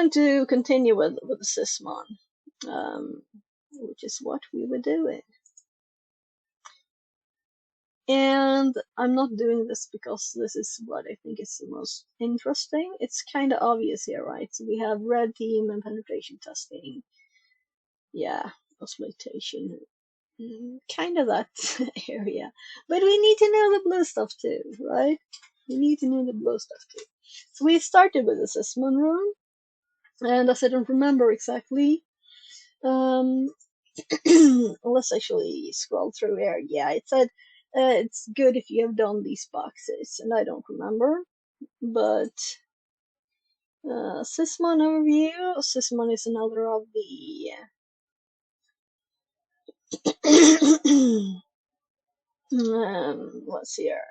going to continue with the Sysmon, which is what we were doing. And I'm not doing this because this is what I think is the most interesting. It's kind of obvious here, right? So we have red team and penetration testing. Yeah, exploitation. Kind of that area. But we need to know the blue stuff too, right? We need to know the blue stuff too. So we started with the Sysmon room, and as I don't remember exactly, let's actually scroll through here. Yeah, it said it's good if you have done these boxes, and I don't remember. But Sysmon overview. Sysmon is another of the what's here?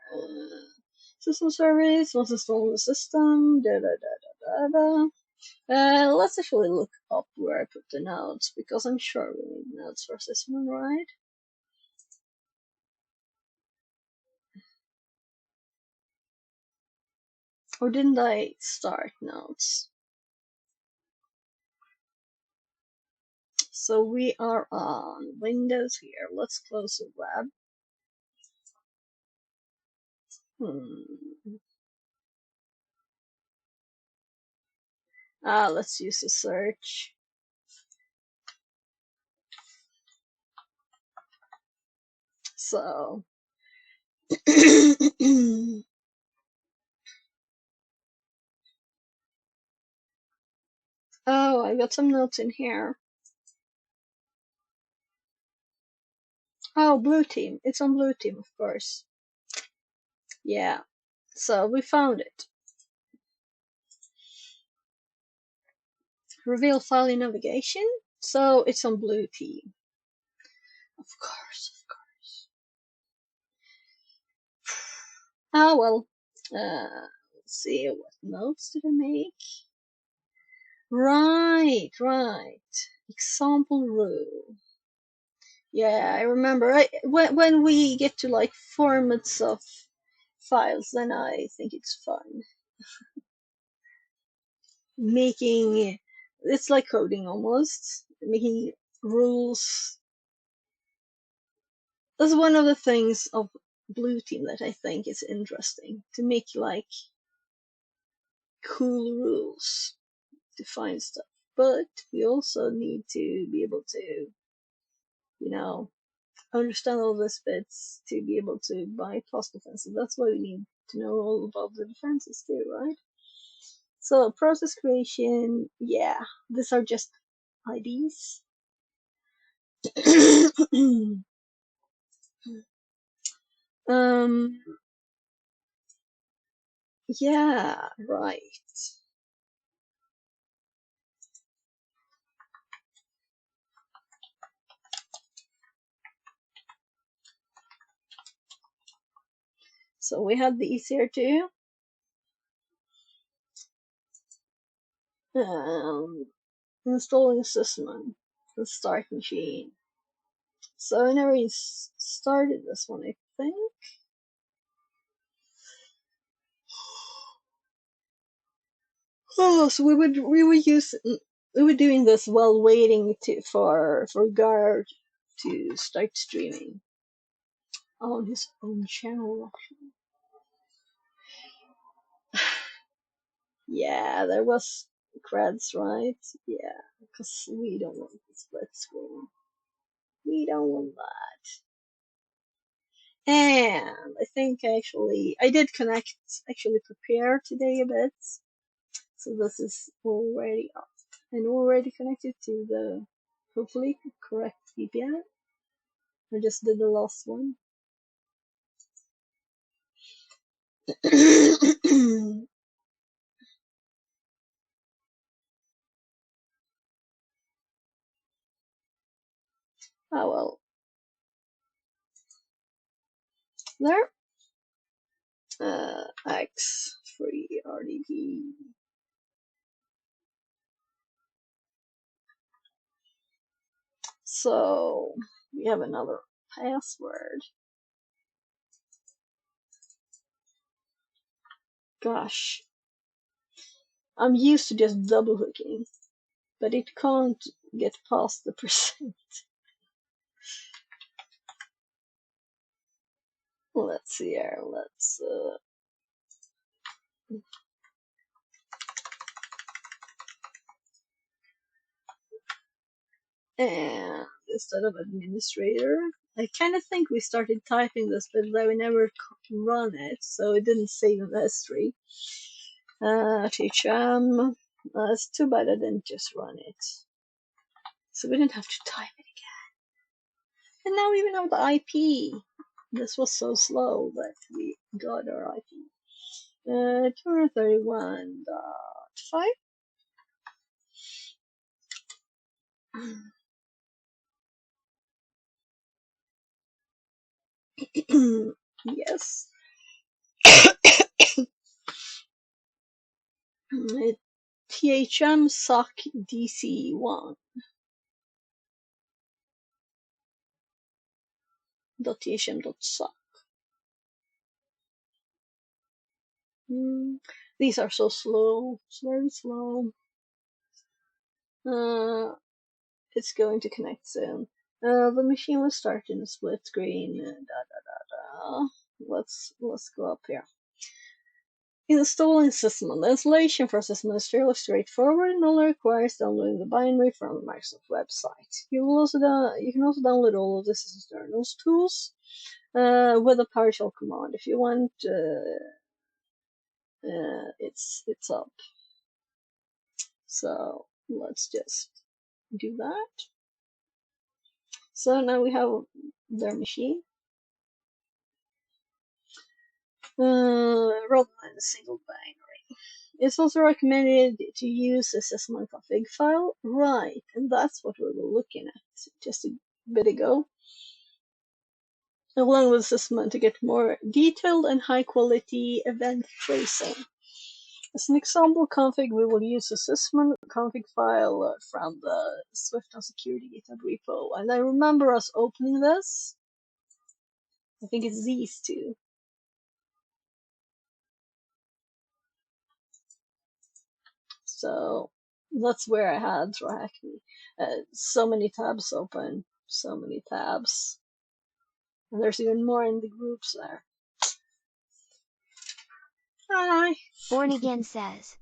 System service, what's installed in the system, da da da da da da. Let's actually look up where I put the notes, because I'm sure we need notes for Sysmon, right? Or didn't I start notes? So we are on Windows here. Let's close the web. Let's use a search. So oh, I got some notes in here. Oh, blue team. It's on blue team, of course. Yeah. So we found it. Reveal file in navigation. So it's on blue team. Of course, of course. Ah, well. Let's see, what notes did I make? Right. Example rule. Yeah, I remember. When we get to like formats of files, then I think it's fun. Making, it's like coding almost. Making rules. That's one of the things of Blue Team that I think is interesting. To make like cool rules to find stuff. But we also need to be able to, you know, understand all these bits to be able to bypass defenses. That's why we need to know all about the defenses too, right? So process creation, yeah, these are just IDs. um, yeah, right. So we have these here too. Installing Sysmon, the start machine. So I never started this one, I think. Oh, so we were doing this while waiting for Guard to start streaming on his own channel. Yeah, there was creds, right? Yeah, because we don't want the split screen. We don't want that. And I think I did prepare today a bit. So this is already up and already connected to the hopefully correct VPN. I just did the last one. Oh well. There. X free RDP. So we have another password. Gosh. I'm used to just double hooking, but it can't get past the percent. Let's see here. Let's and instead of administrator, I kind of think we started typing this, but we never run it, so it didn't save in the history. THM. It's too bad I didn't just run it, so we didn't have to type it again. And now we even have the IP. This was so slow, but we got our IP. 231.5. Yes. THM sock DC1. .thm.sock. These are so slow. It's very slow. It's going to connect soon. The machine will start in a split screen. Let's go up here. Installing Sysmon. The installation for Sysmon is fairly straightforward and only requires downloading the binary from the Microsoft website. You can also download all of the Sysmon tools with a PowerShell command. If you want, it's up. So let's just do that. So now we have their machine. Rather than a single binary. It's also recommended to use a Sysmon config file. Right, and that's what we were looking at just a bit ago. Along with Sysmon to get more detailed and high quality event tracing. As an example config, we will use a Sysmon config file from the Swift on Security GitHub repo. And I remember us opening this. I think it's these two. So that's where I had TryHackMe. So many tabs open, so many tabs. And there's even more in the groups there. Hi. Born Again says,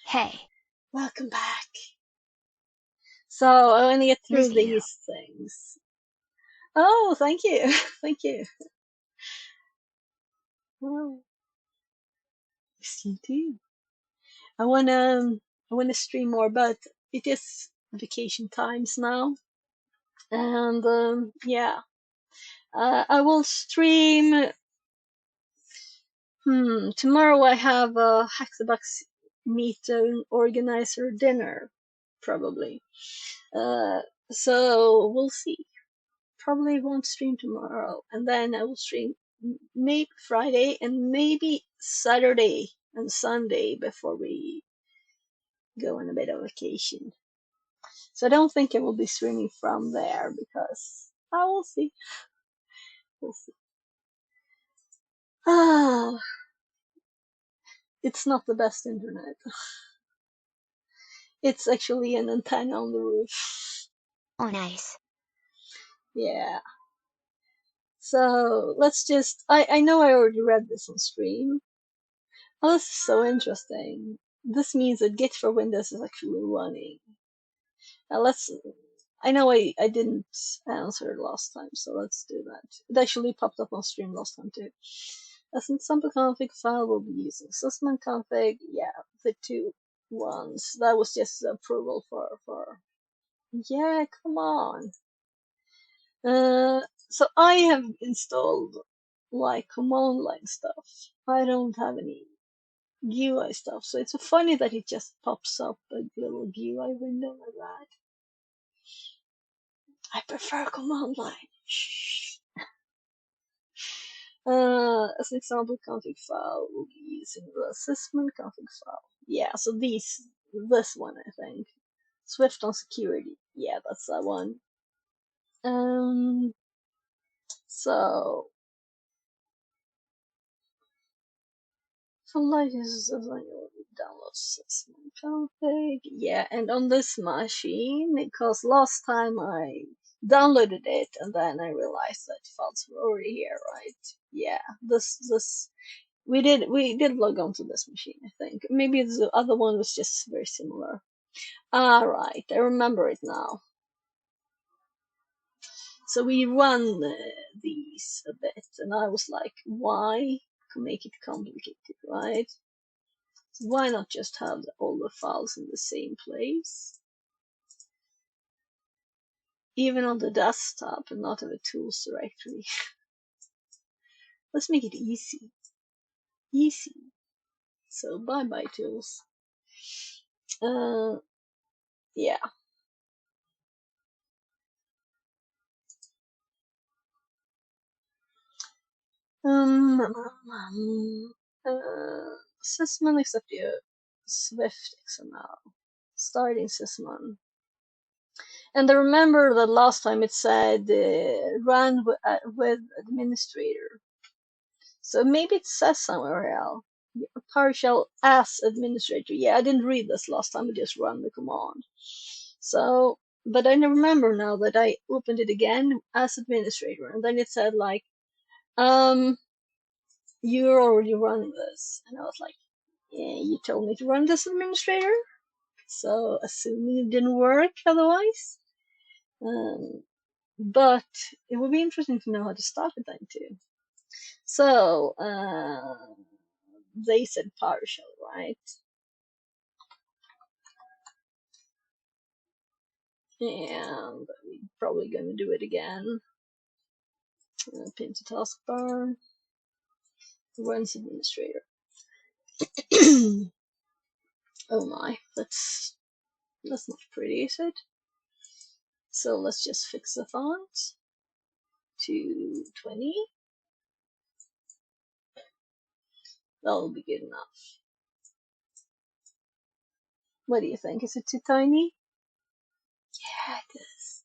hey. Welcome back. So I want to get through these things. Oh, thank you. Thank you. Oh, yes, you do. I wanna stream more, but it is vacation times now, and yeah, I will stream. Tomorrow I have a Hack the Box meeting organizer dinner, probably. So we'll see. Probably won't stream tomorrow, and then I will stream maybe Friday and maybe Saturday and Sunday before we go on a bit of vacation. So I don't think I will be streaming from there because I will see. We'll see. Ah, it's not the best internet. It's actually an antenna on the roof. Oh, nice. Yeah. So let's just. I know I already read this on stream. Oh, this is so interesting. This means that Git for Windows is actually running. Now let's. I know I didn't answer last time, so let's do that. It actually popped up on stream last time too. As an example config file, we'll be using Sysmon config. Yeah, the two ones. That was just the approval for. Yeah, come on. So I have installed like command line stuff. I don't have any GUI stuff, so it's funny that it just pops up a little GUI window like that. I prefer command line. Shh. As an example config file, we'll be using the Sysmon config file. Yeah, so this one I think. Swift on security. Yeah, that's that one. So light is download Sysmon config. Yeah, and on this machine, because last time I downloaded it and then I realized that files were already here, right? Yeah, this we did log on to this machine, I think. Maybe the other one was just very similar. Right, I remember it now. So we run these a bit, and I was like, why make it complicated, right? So why not just have all the files in the same place, even on the desktop, and not have a tools directory? Let's make it easy. Easy. So bye tools. Yeah. Sysmon except you Swift XML. Starting Sysmon. And I remember that last time it said run with administrator. So maybe it says somewhere else. PowerShell as administrator. Yeah, I didn't read this last time. I just run the command. So, but I remember now that I opened it again as administrator, and then it said like, you're already running this, and I was like, yeah, you told me to run this administrator. So assuming it didn't work otherwise. But it would be interesting to know how to start it then too. So they said PowerShell, right? And we're probably gonna do it again. Pin to taskbar. Runs administrator. Oh my, that's not pretty, is it? So let's just fix the font to 20. That'll be good enough. What do you think? Is it too tiny? Yeah, it is.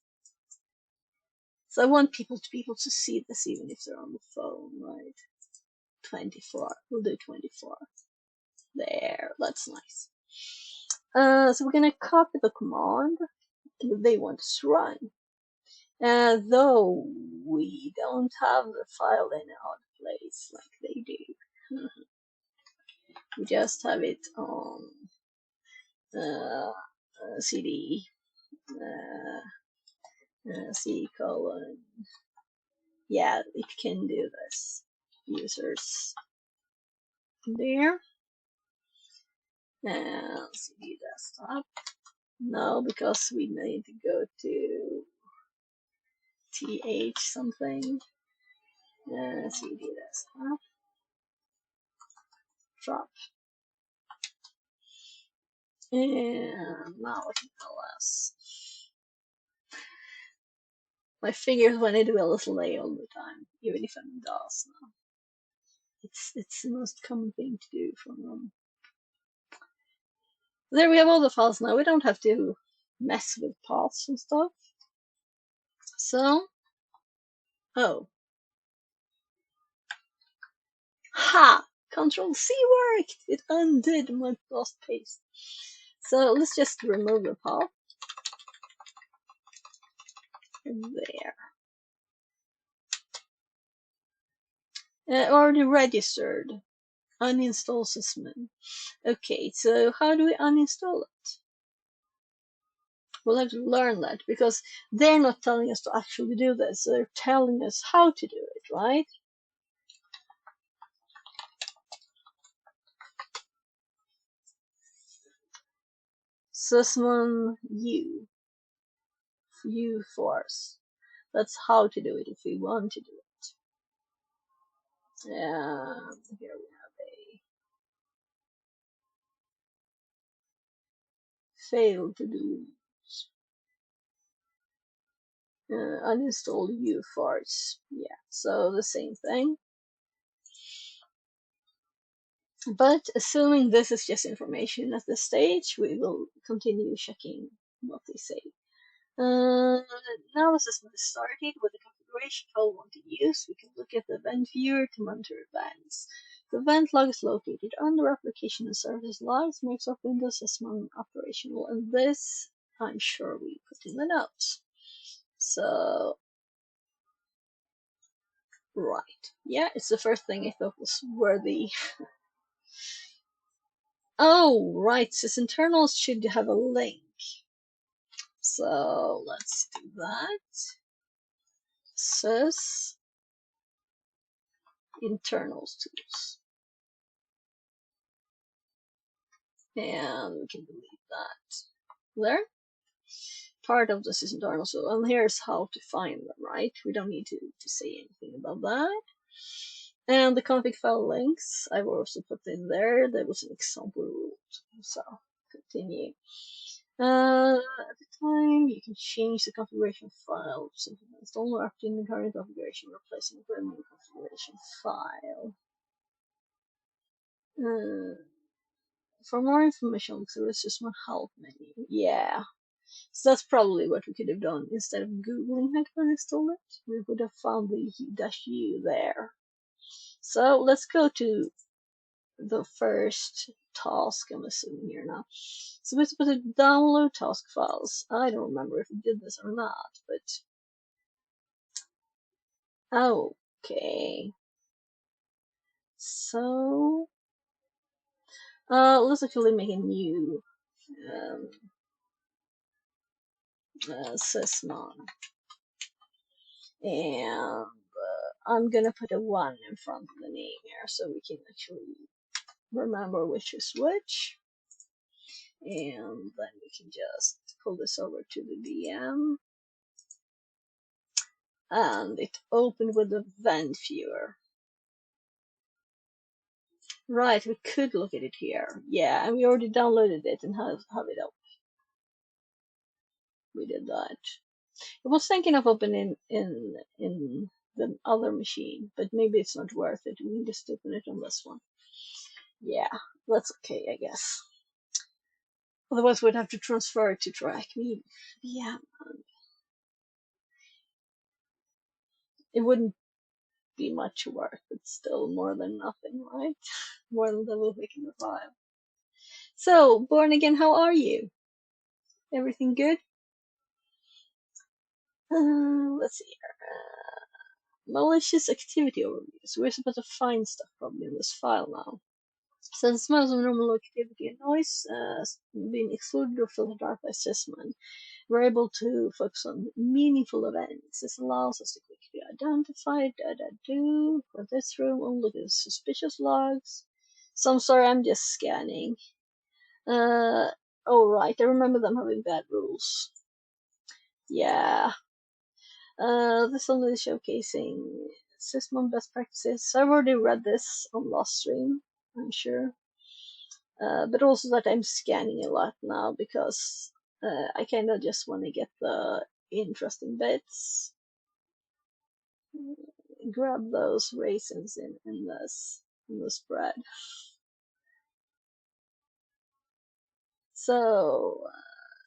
So I want people to be able to see this even if they're on the phone, right? 24. We'll do 24. There, that's nice. So we're gonna copy the command they want us to run. Though we don't have the file in our place like they do. We just have it on CD, C colon. Yeah, it can do this. Users there. And CD desktop. No, because we need to go to th something. CD desktop. Drop. And now I can LS. My fingers want to do a little A all the time, even if I'm in DOS now. It's the most common thing to do from them. There we have all the files now. We don't have to mess with paths and stuff. So, oh. Ha! Control C worked! It undid my last paste. So let's just remove the path. There. Already registered. Uninstall Sysmon. Okay, so how do we uninstall it? We'll have to learn that because they're not telling us to actually do this. They're telling us how to do it, right? Sysmon U force. That's how to do it if we want to do it. And here we have a failed to do uninstall uforce. Yeah, so the same thing. But assuming this is just information at this stage, we will continue checking what they say. Now the system is started with the configuration file we want to use. We can look at the event viewer to monitor events. The event log is located under application and service logs, Microsoft Windows Sysmon operational, and this I'm sure we put in the notes. So, right. Yeah, it's the first thing I thought was worthy. Oh, right, sysinternals should have a link. So, let's do that. Sys internals tools. And we can delete that. There. Part of the sysinternal. So, and here's how to find them, right? We don't need to say anything about that. And the config file links I've also put in there. There was an example rule. So, continue. At the time, you can change the configuration file. So, install or update the current configuration, replacing it with a new configuration file. For more information, look through the Sysmon help menu. Yeah. So that's probably what we could have done. Instead of Googling how to install it, we would have found the -u there. So let's go to the first task, I'm assuming here now. So we're supposed to download task files. I don't remember if we did this or not, but okay. So let's actually make a new Sysmon. And I'm gonna put a 1 in front of the name here so we can actually remember which is which. And then we can just pull this over to the VM. And it opened with the vent viewer. Right, we could look at it here. Yeah, and we already downloaded it and have it up. We did that. I was thinking of opening in the other machine, but maybe it's not worth it. We can just open it on this one. Yeah, that's okay, I guess. Otherwise, we'd have to transfer it to TryHackMe. Yeah, it wouldn't be much work, but still more than nothing, right? More than double clicking the file. So, Born Again, how are you? Everything good? Let's see here. Malicious activity overview. So we're supposed to find stuff probably in this file now. Since most of normal activity and noise being excluded or filtered out by Sysmon, we're able to focus on meaningful events. This allows us to quickly identify for this room. Oh, look at the suspicious logs. So I'm sorry, I'm just scanning. Oh right, I remember them having bad rules. Yeah. This only is showcasing Sysmon best practices. So I've already read this on last stream, I'm sure. But also that I'm scanning a lot now because I kind of just want to get the interesting bits. Grab those raisins in this bread. So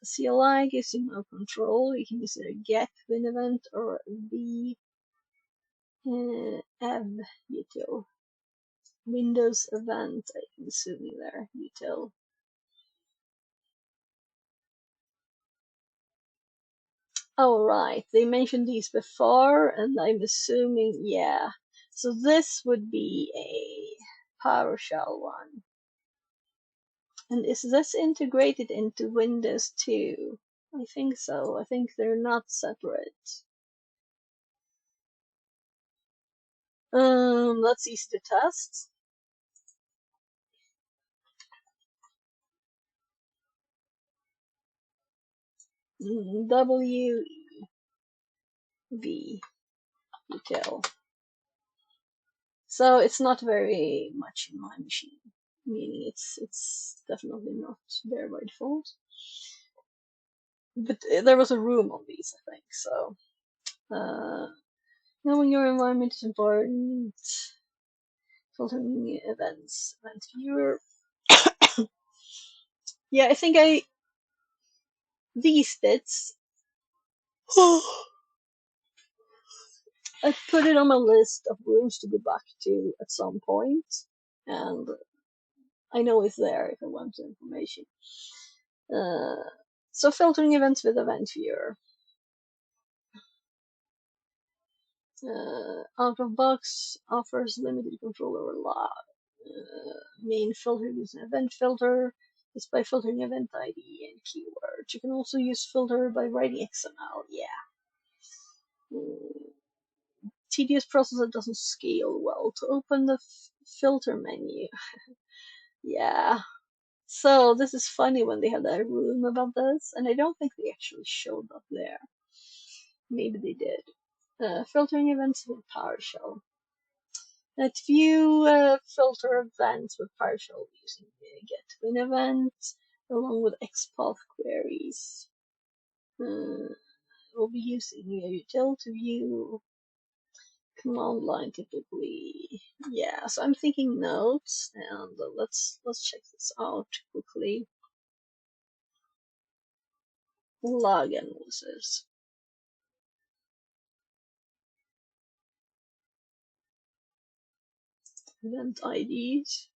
CLI gives you no control. You can use either get win event or the ev util. Windows event, I'm assuming there, util. Oh, right. They mentioned these before, and I'm assuming, yeah. So this would be a PowerShell one. And is this integrated into Windows too? I think so. I think they're not separate. That's easy to test. WEV util. So it's not very much in my machine, meaning it's definitely not there by default. But there was a room on these, I think. So knowing your environment is important. Filtering events, event viewer. Yeah, I think these bits. I put it on my list of rooms to go back to at some point. and I know it's there if I want the information. So filtering events with event viewer. Out of box offers limited control over log. Main filter using event filter is by filtering event ID and keywords. You can also use filter by writing XML. Yeah. Tedious process that doesn't scale well. To open the filter menu. Yeah. So this is funny when they have that room about this, and I don't think they actually showed up there. Maybe they did. Filtering events with PowerShell. Let's view filter events with PowerShell using the get win event along with XPath queries. We'll be using a util to view command line typically. Yeah, so I'm thinking notes, and let's check this out quickly. Log analysis. Event IDs.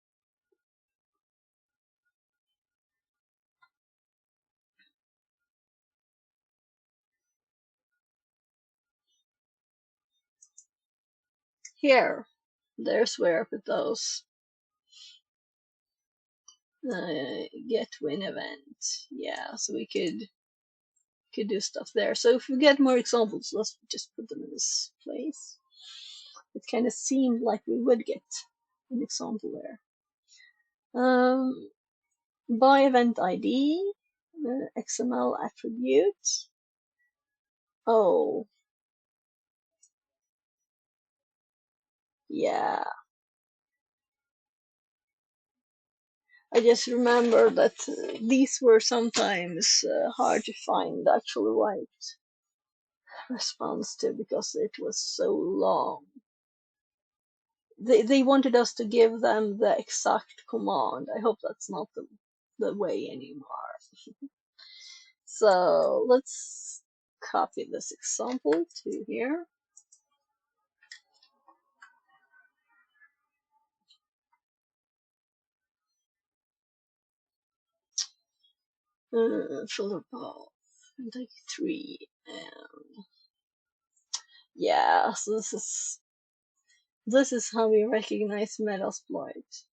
Here, there's where I put those. Get win event. Yeah, so we could do stuff there. So if we get more examples, let's just put them in this place. It kind of seemed like we would get an example there. By event ID, XML attribute. Oh, yeah. I just remember that these were sometimes hard to find the actual right response to because it was so long. They wanted us to give them the exact command. I hope that's not the way anymore. So let's copy this example to here. Filter path and take 3, and yeah, so this is how we recognize Metasploit.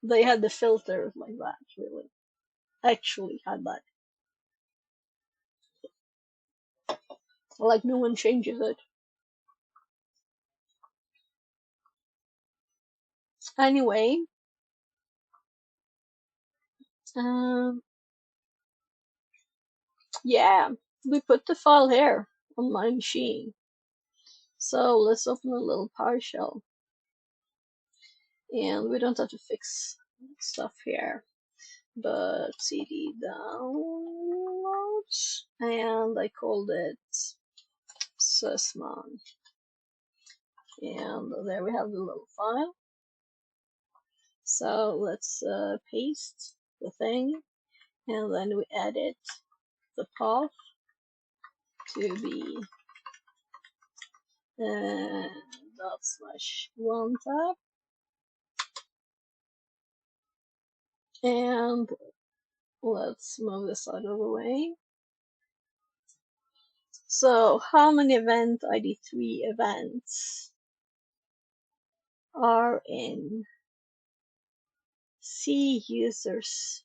They had the filter like that, really. Actually had that. Like no one changes it. Anyway, yeah, we put the file here on my machine. So let's open a little PowerShell. And we don't have to fix stuff here. But cd downloads, and I called it Sysmon. And there we have the little file. So let's paste the thing, and then we edit the path to be /1 tab, and let's move this out of the way. So how many event ID3 events are in C users?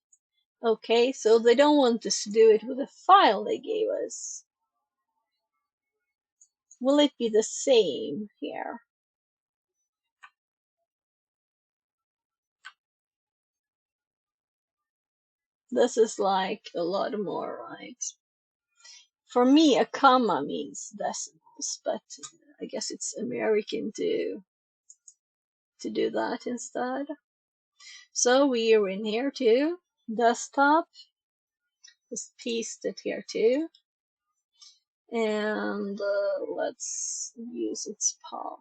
Okay, so they don't want us to do it with a file they gave us. Will it be the same here? This is like a lot more, right? For me, a comma means decimals, but I guess it's American to do that instead. So we are in here too. Desktop. Just paste it here too. And let's use its path.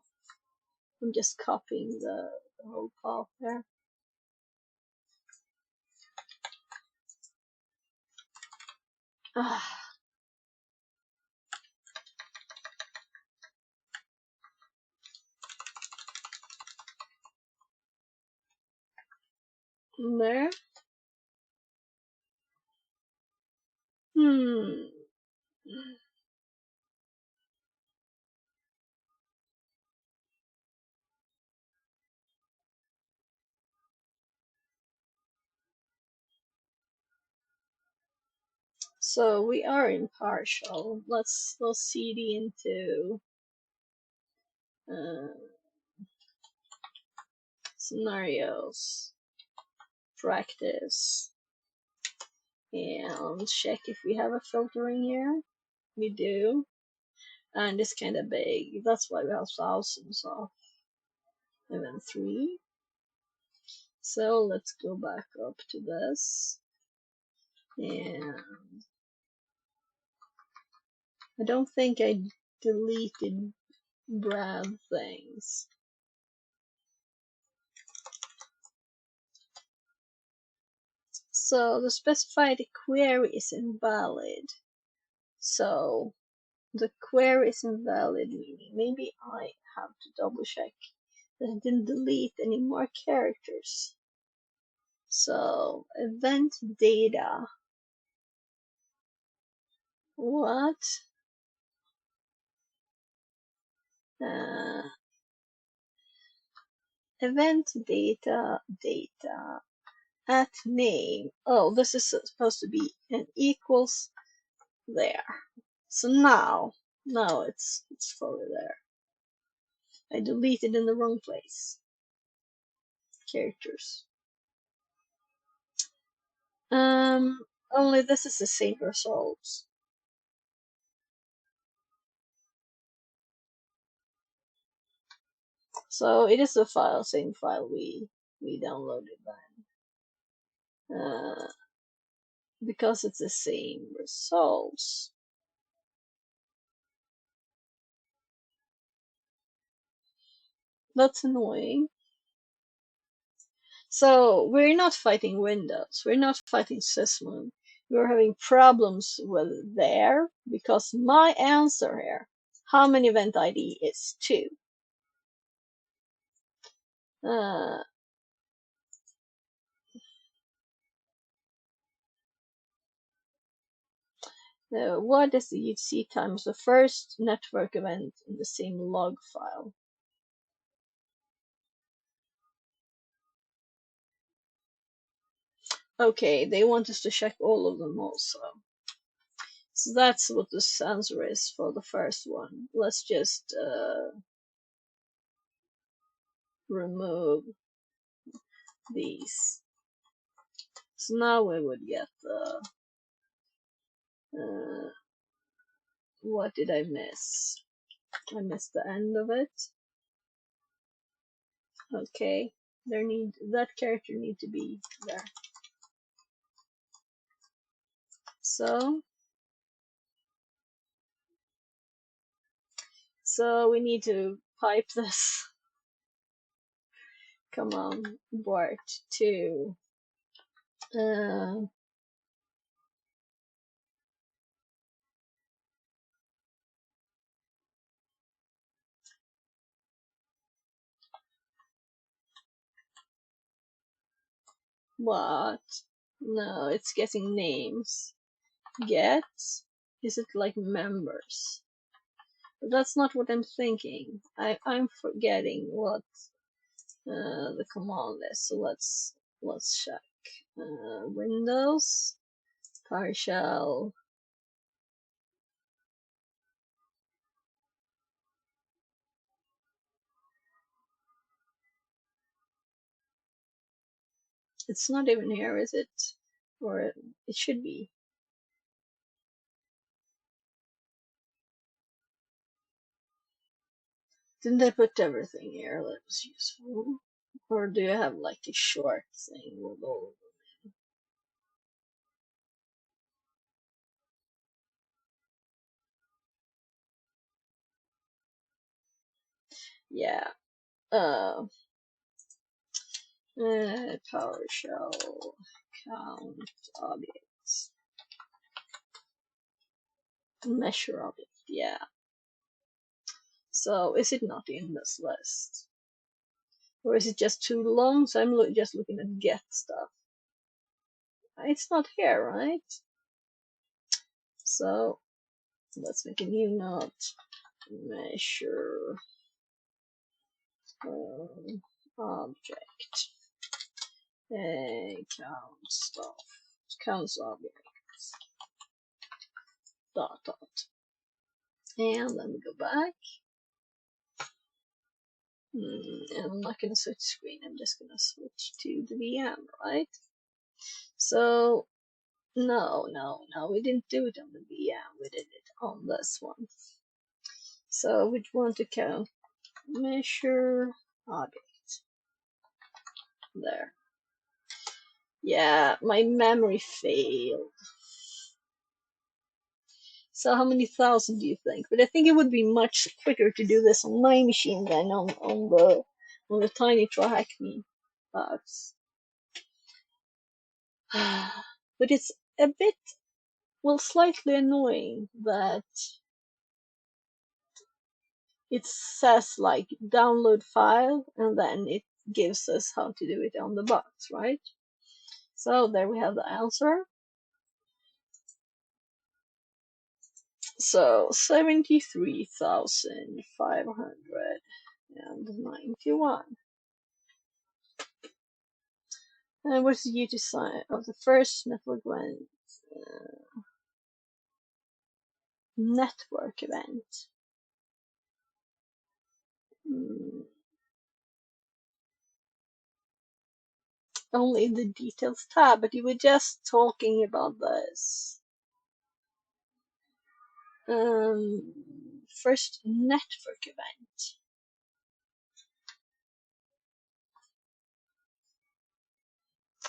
I'm just copying the whole path there. there. Hmm. So we are in partial. Let's cd into uh, scenarios, practice, and check if we have a filtering here. We do, and it's kind of big. That's why we have thousands of event 3. So let's go back up to this, and I don't think I deleted Brad things. So the specified query is invalid. So the query is invalid, meaning maybe I have to double check that I didn't delete any more characters. So event data. What? Uh, event data at name. Oh, this is supposed to be an equals there. So now it's fully there. I deleted in the wrong place. Characters. Only this is the same results. So it is the same file we downloaded then. Because it's the same results. That's annoying. So we're not fighting Windows. We're not fighting Sysmon. We're having problems with there because my answer here, how many event ID is 2. What is the UTC times the first network event in the same log file? Okay, they want us to check all of them also. So that's what the answer is for the first one. Let's just remove these. So now we would get the what did I miss? I missed the end of it. Okay, that character need to be there. So we need to pipe this. Come on, Bart, to what? No, it's getting names. Get? Is it like members? But that's not what I'm thinking. I'm forgetting what the command is. So let's check. Windows partial. It's not even here, is it? Or it should be. Didn't I put everything here that was useful? Or do you have like a short thing with all of them? Yeah. PowerShell count objects. Measure object, yeah. So is it not in this list? Or is it just too long? So I'm just looking at get stuff. It's not here, right? So let's make a new note. Measure object. Count stuff. Counts objects. Dot dot. And then we go back. And I'm not going to switch screen. I'm just going to switch to the VM, right? So no, we didn't do it on the VM. We did it on this one. So we want to count measure object. There. Yeah, my memory failed. So how many thousand do you think? But I think it would be much quicker to do this on my machine than on the tiny TryHackMe box. But it's a bit, well, slightly annoying that it says like download file and then it gives us how to do it on the box, right? So there we have the answer. So 73,591. And what's the UT sign of the first network event? Network event. Only in the details tab, but you were just talking about this. First network event.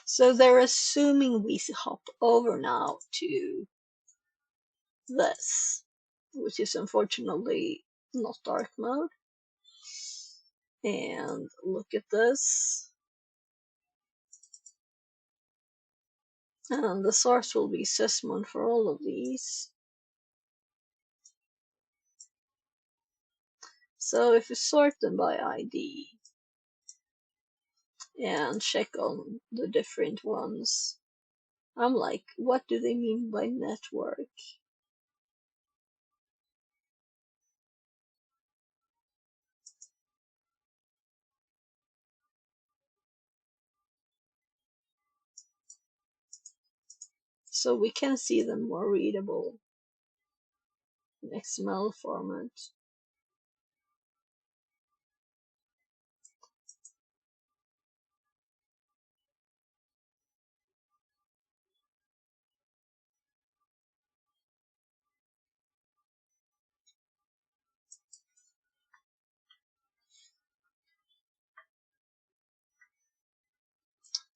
So they're assuming we hop over now to this, which is unfortunately not dark mode. And look at this. And the source will be Sysmon for all of these. So if we sort them by ID and check on the different ones, I'm like, what do they mean by network? So we can see them more readable in XML format.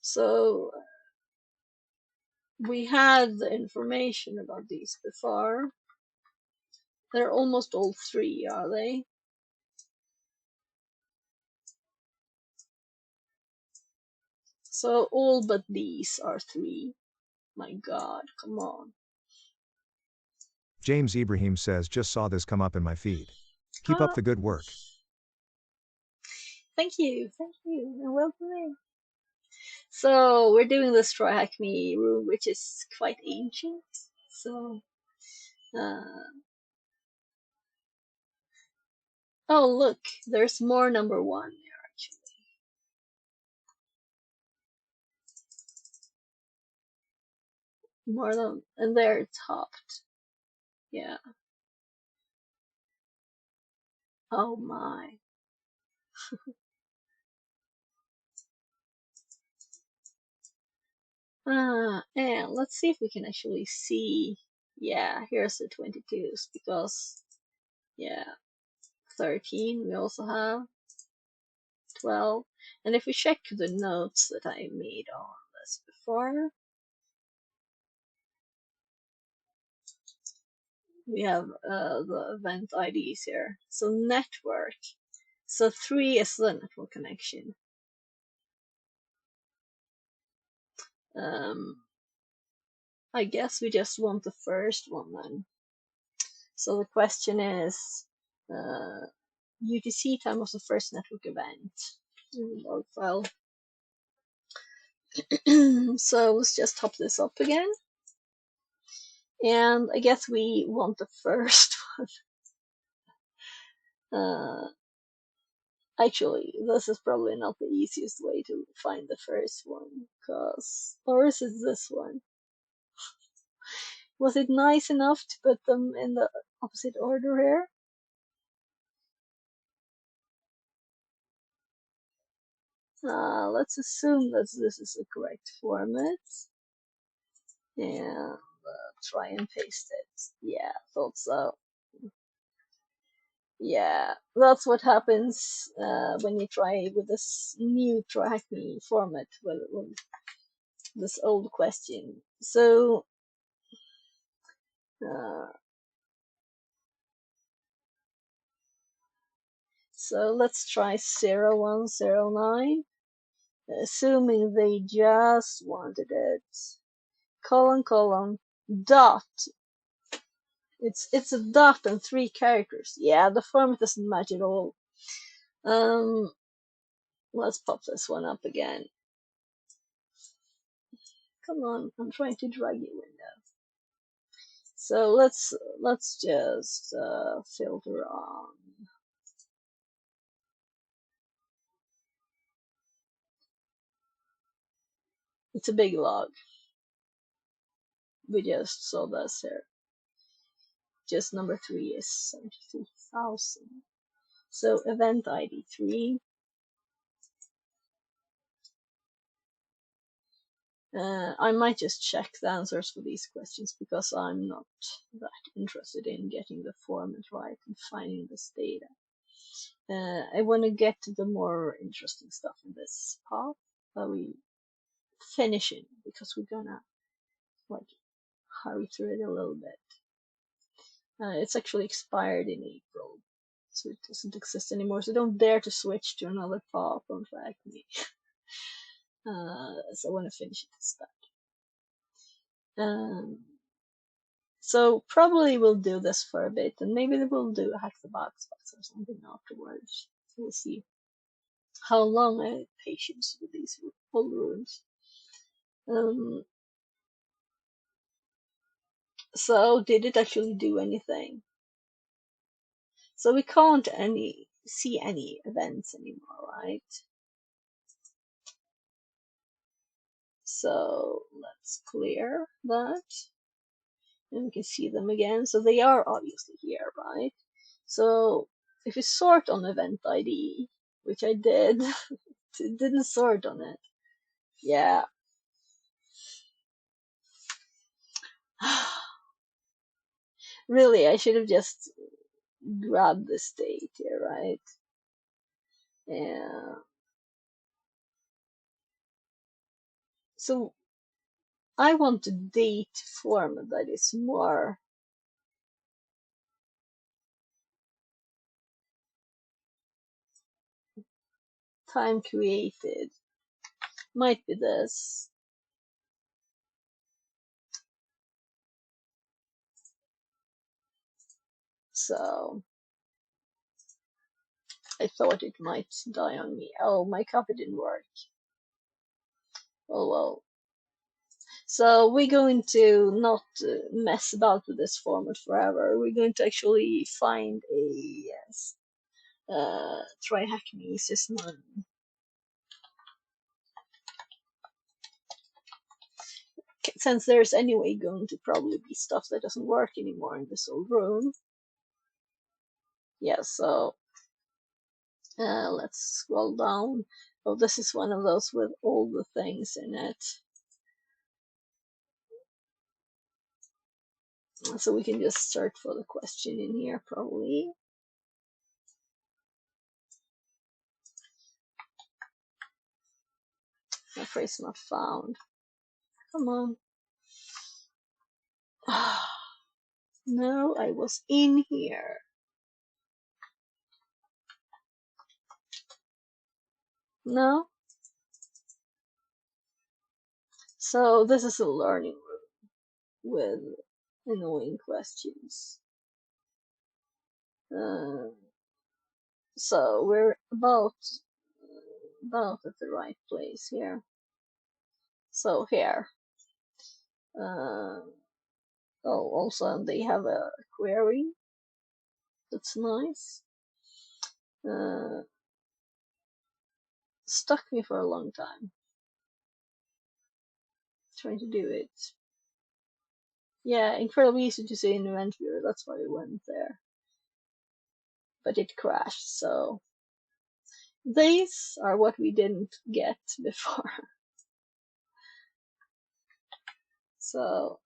So we had the information about these before. They're almost all three, are they? So all but these are three. My God, come on. James Ibrahim says, just saw this come up in my feed. Keep up the good work. Thank you, and welcome. So we're doing this TryHackMe room, which is quite ancient. So, oh look, there's more number one there actually. More than, and they're topped. Yeah. Oh my. And let's see if we can actually see. Yeah, here's the 22s because, yeah, 13 we also have, 12. And if we check the notes that I made on this before, we have the event IDs here. So network. So 3 is the network connection. I guess we just want the first one then. So the question is, UTC time was the first network event. log file. So let's just top this up again. And I guess we want the first one. Actually, this is probably not the easiest way to find the first one, or is it this one? Was it nice enough to put them in the opposite order here? Let's assume that this is the correct format. And try and paste it. Yeah, thought so. Yeah, that's what happens when you try with this new TryHackMe format with this old question. So let's try 0109, assuming they just wanted it. Colon, dot. It's a dot and 3 characters. Yeah, the format doesn't match at all. Let's pop this one up again. Come on, I'm trying to drag you in there. So let's just filter on. It's a big log. We just saw this here. Just number 3 is 73,000. So event ID 3. I might just check the answers for these questions because I'm not that interested in getting the format right and finding this data. I want to get to the more interesting stuff in this part that we finish in because we're gonna like hurry through it a little bit. It's actually expired in April, so it doesn't exist anymore. So don't dare to switch to another part on TryHackMe. So I want to finish it instead. So probably we'll do this for a bit, and maybe we'll do a Hack the Box or something afterwards. We'll see how long I have patience with these old rules. So did it actually do anything? So we can't see any events anymore, right? So let's clear that. And we can see them again. So they are obviously here, right? So if you sort on event ID, which I did, it didn't sort on it. Yeah. Really, I should have just grabbed this date here, right? Yeah. So I want a date format that is more time created. Might be this. So I thought it might die on me. Oh, my copy didn't work. Oh well. So we're going to not mess about with this format forever. We're going to actually find a TryHackMe Sysmon. Since there's anyway going to probably be stuff that doesn't work anymore in this old room. Yeah, so let's scroll down. Oh, this is one of those with all the things in it. So we can just search for the question in here, probably. My phrase not found. Come on. No, I was in here. No? So this is a learning room with annoying questions. So we're about not at the right place here. So here. Oh, also they have a query. That's nice. Stuck me for a long time trying to do it. Yeah, incredibly easy to say in inventory. That's why we went there. But it crashed, so these are what we didn't get before. So,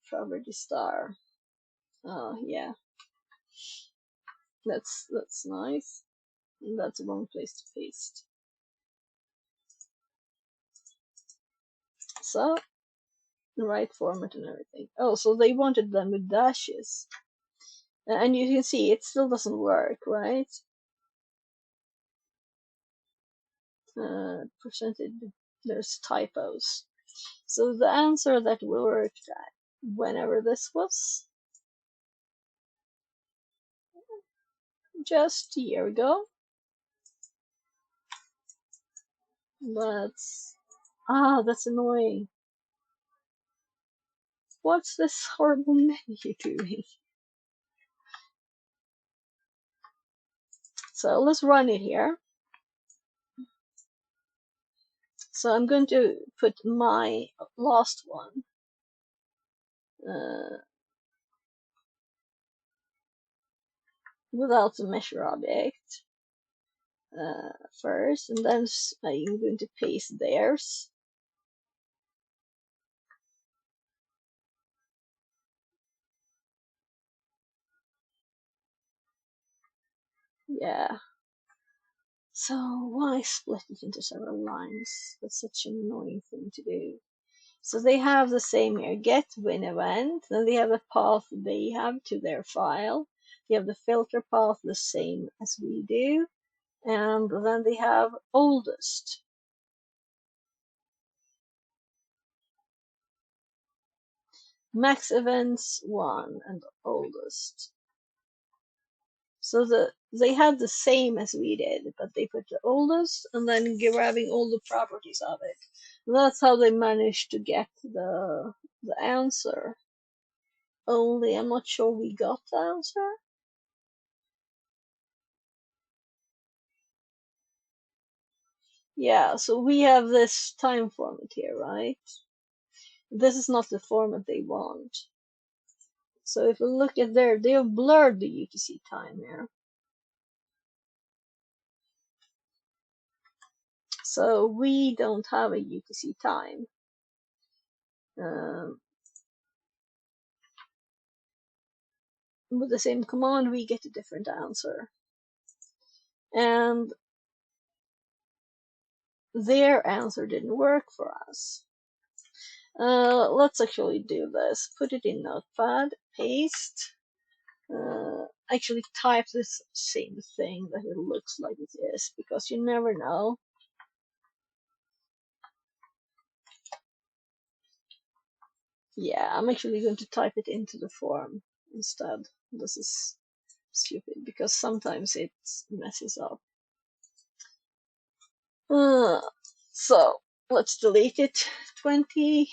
property star. Oh yeah, that's nice. That's the wrong place to paste. So, the right format and everything. Oh, so they wanted them with dashes. And you can see it still doesn't work, right? Presented, there's typos. So the answer that worked at whenever this was just a year ago. That's annoying. What's this horrible menu doing? So let's run it here. So I'm going to put my last one without the measure object first, and then I'm going to paste theirs. Yeah. So why split it into several lines? That's such an annoying thing to do. So they have the same here, get win event, then they have a path they have to their file. They have the filter path the same as we do, and then they have oldest. Max events 1 and oldest. So they had the same as we did, but they put the oldest and then grabbing all the properties of it. That's how they managed to get the answer. Only I'm not sure we got the answer. Yeah, so we have this time format here, right? This is not the format they want. So if we look at there, they have blurred the UTC time here. So we don't have a UTC time. With the same command, we get a different answer. And their answer didn't work for us. Let's actually do this. Put it in Notepad, paste. Actually type this same thing that it looks like it is, because you never know. Yeah, I'm actually going to type it into the form instead. This is stupid because sometimes it messes up. So let's delete it. 20,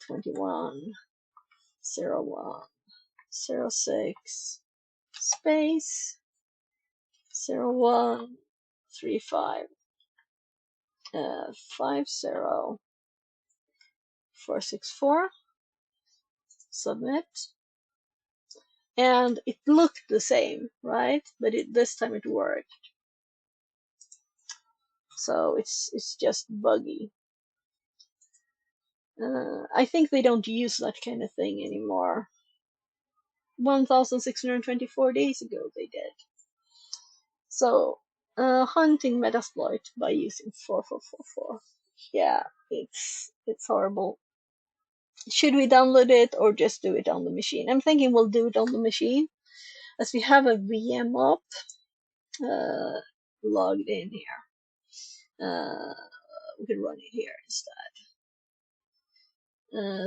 21, 01, 06, space, 01, 35, 50, 464. Submit. And it looked the same, right? But this time it worked. So it's just buggy. I think they don't use that kind of thing anymore. 1,624 days ago they did. So hunting Metasploit by using 4444. Yeah, it's horrible. Should we download it or just do it on the machine? I'm thinking we'll do it on the machine, as we have a VM up logged in here. We can run it here instead.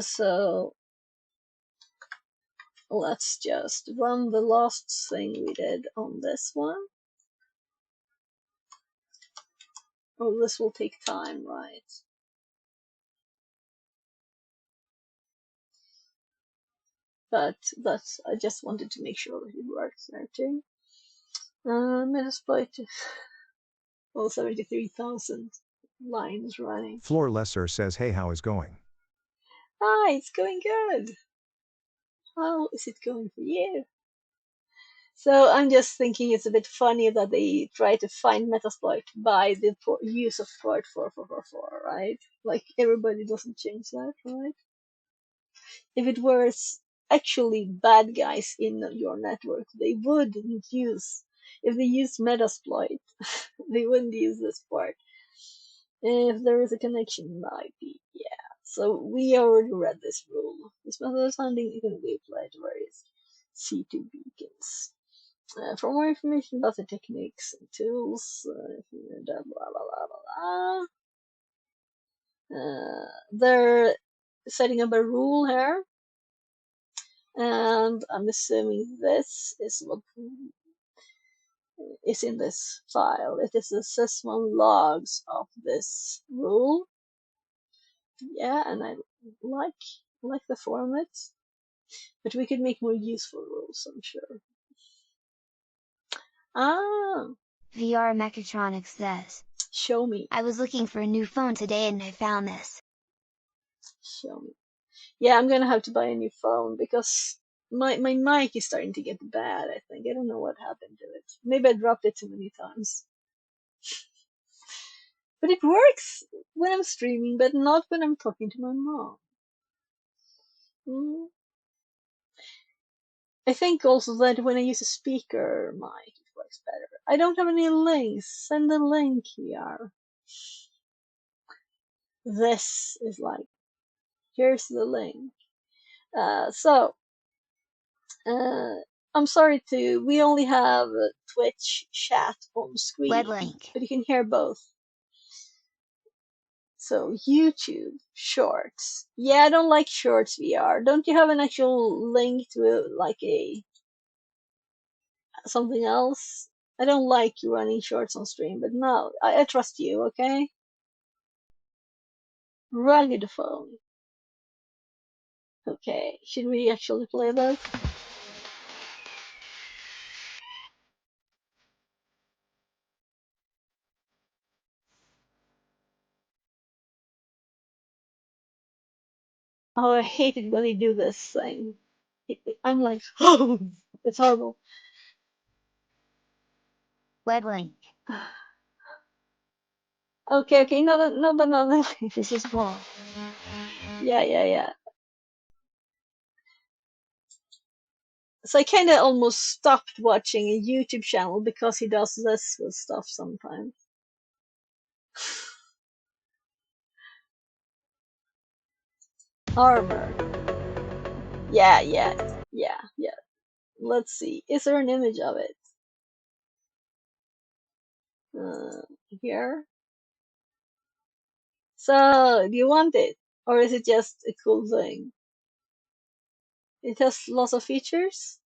So let's just run the last thing we did on this one. Oh, this will take time, right? But I just wanted to make sure it works there too. Metasploit, well, 73,000 lines running. Floor Lesser says, hey, how is going? Hi, it's going good. How is it going for you? So I'm just thinking it's a bit funny that they try to find Metasploit by the use of port 4444, right? Like everybody doesn't change that, right? If it was actually bad guys in your network, they wouldn't use. If they used Metasploit, they wouldn't use this port. If there is a connection in the IP, yeah. So we already read this rule. This method of finding can be applied to various C2 beacons. For more information about the techniques and tools, blah blah blah blah blah. They're setting up a rule here, and I'm assuming this is what is in this file. It is the Sysmon logs of this rule. Yeah, and I like the format, but we could make more useful rules, I'm sure. Ah, VR Mechatronics says, show me, I was looking for a new phone today and I found this. show me. Yeah, I'm gonna have to buy a new phone because my mic is starting to get bad, I think. I don't know what happened to it. Maybe I dropped it too many times. But it works when I'm streaming, but not when I'm talking to my mom. Mm. I think also that when I use a speaker mic, it works better. I don't have any links. Send a link here. This is like, here's the link. So, I'm sorry we only have Twitch chat on Web screen, link. but you can hear both. So YouTube Shorts. Yeah, I don't like Shorts VR. Don't you have an actual link to like a something else? I don't like you running Shorts on stream, but no, I trust you. Okay. Rugged phone. Okay, should we actually play this? Oh, I hate it when they do this thing. I'm like, oh, it's horrible. Web link. Okay, no, but no. This is Paul. Yeah. So I kind of almost stopped watching a YouTube channel because he does this with stuff sometimes. Armor. Yeah. Let's see. Is there an image of it? Here. So, do you want it? Or is it just a cool thing? It has lots of features.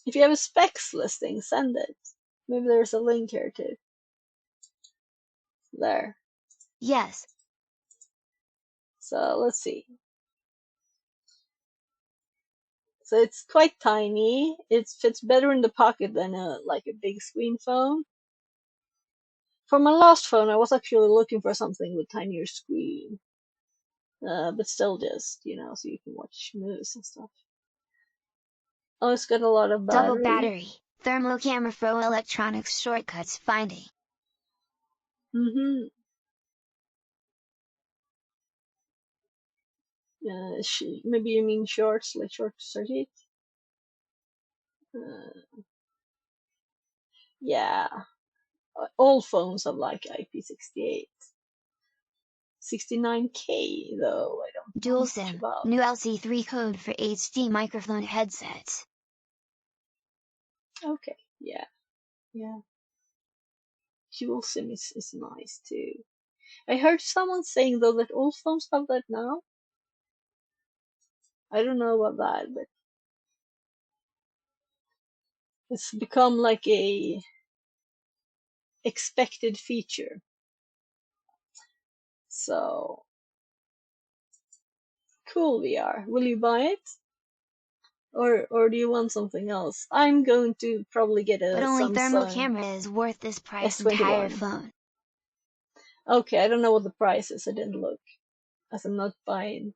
If you have a specs listing, send it. Maybe there's a link here too. There. Yes. So let's see. So it's quite tiny. It fits better in the pocket than like a big screen phone. For my last phone, I was actually looking for something with tinier screen, but still just so you can watch movies and stuff. Oh, it's got a lot of Double battery. battery. Thermal camera for electronics shortcuts finding. Mm-hmm. Maybe you mean shorts, like short circuit. Yeah, all phones have like IP68. 69K though, I don't know Dual much SIM. about. New LC3 code for HD microphone headsets. Okay, yeah. Dual SIM is nice too. I heard someone saying though that all phones have that now. I don't know about that, but it's become like a expected feature. So cool VR. Will you buy it? Or do you want something else? I'm going to probably get But a only thermal Samsung camera is worth this price entire S21. phone. Okay, I don't know what the price is. I didn't look, as I'm not buying.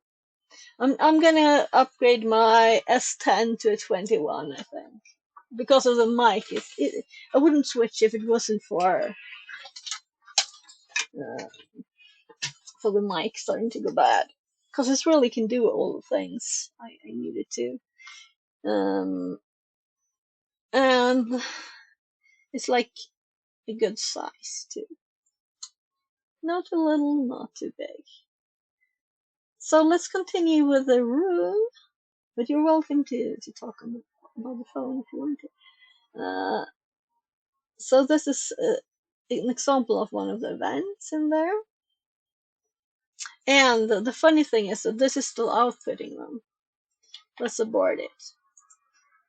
I'm gonna upgrade my S10 to a 21, I think, because of the mic. I wouldn't switch if it wasn't uh, for the mic starting to go bad, because this really can do all the things I need it to. And it's like a good size too. Not too little, not too big. So let's continue with the room, but you're welcome to talk about the phone if you want to. So this is an example of one of the events in there. And the funny thing is that this is still outfitting them. Let's abort it.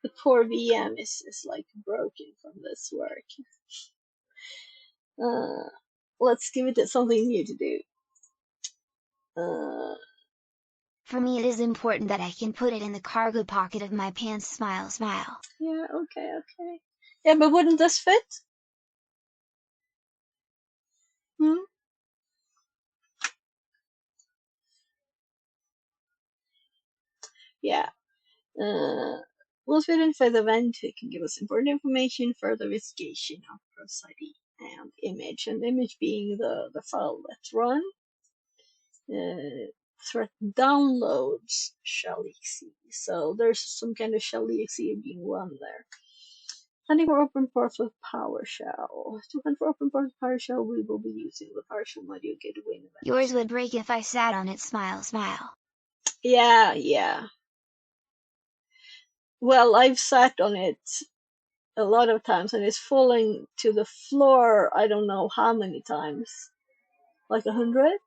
The poor VM is like broken from this work. Let's give it something new to do. For me it is important that I can put it in the cargo pocket of my pants. Smile, smile. Yeah, okay. Yeah, but wouldn't this fit? Hmm? Yeah. Once we identify the event, it can give us important information for the investigation of process ID and image. And image being the file that's run. Threat downloads shell exe. So there's some kind of shell exe being run there. Hunting for open ports with PowerShell. To hunt for open ports with PowerShell, we will be using the PowerShell module gateway event. Yours would break if I sat on it. Smile, smile. Yeah. Well, I've sat on it a lot of times and it's falling to the floor I don't know how many times. Like 100?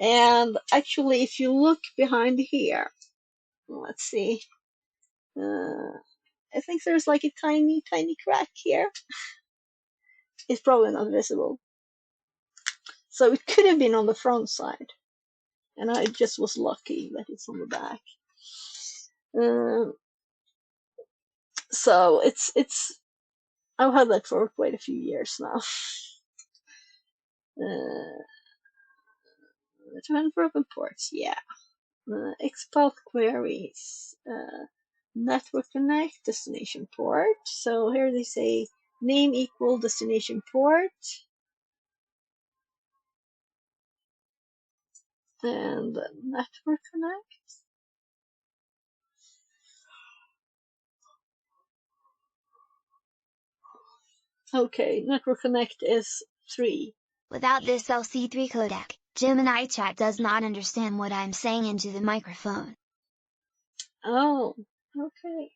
And actually, if you look behind here, let's see. I think there's like a tiny crack here. It's probably not visible. So it could have been on the front side. And I just was lucky that it's on the back. So I've had that for quite a few years now. To run for open ports, yeah. Export queries. Network connect, destination port. So here they say name equal destination port. And network connect. Okay, network connect is 3. Without this LC3 codec, Gemini chat does not understand what I'm saying into the microphone. Oh, okay.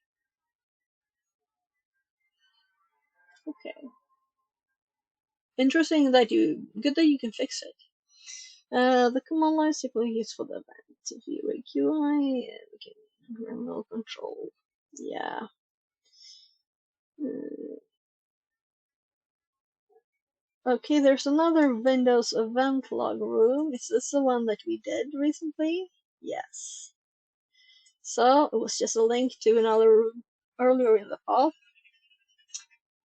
Interesting that good that you can fix it. The command line is typically used for the event. If you QI, we can remote control. Yeah. Okay, there's another Windows event log room. Is this the one that we did recently? Yes. So it was just a link to another room earlier in the path.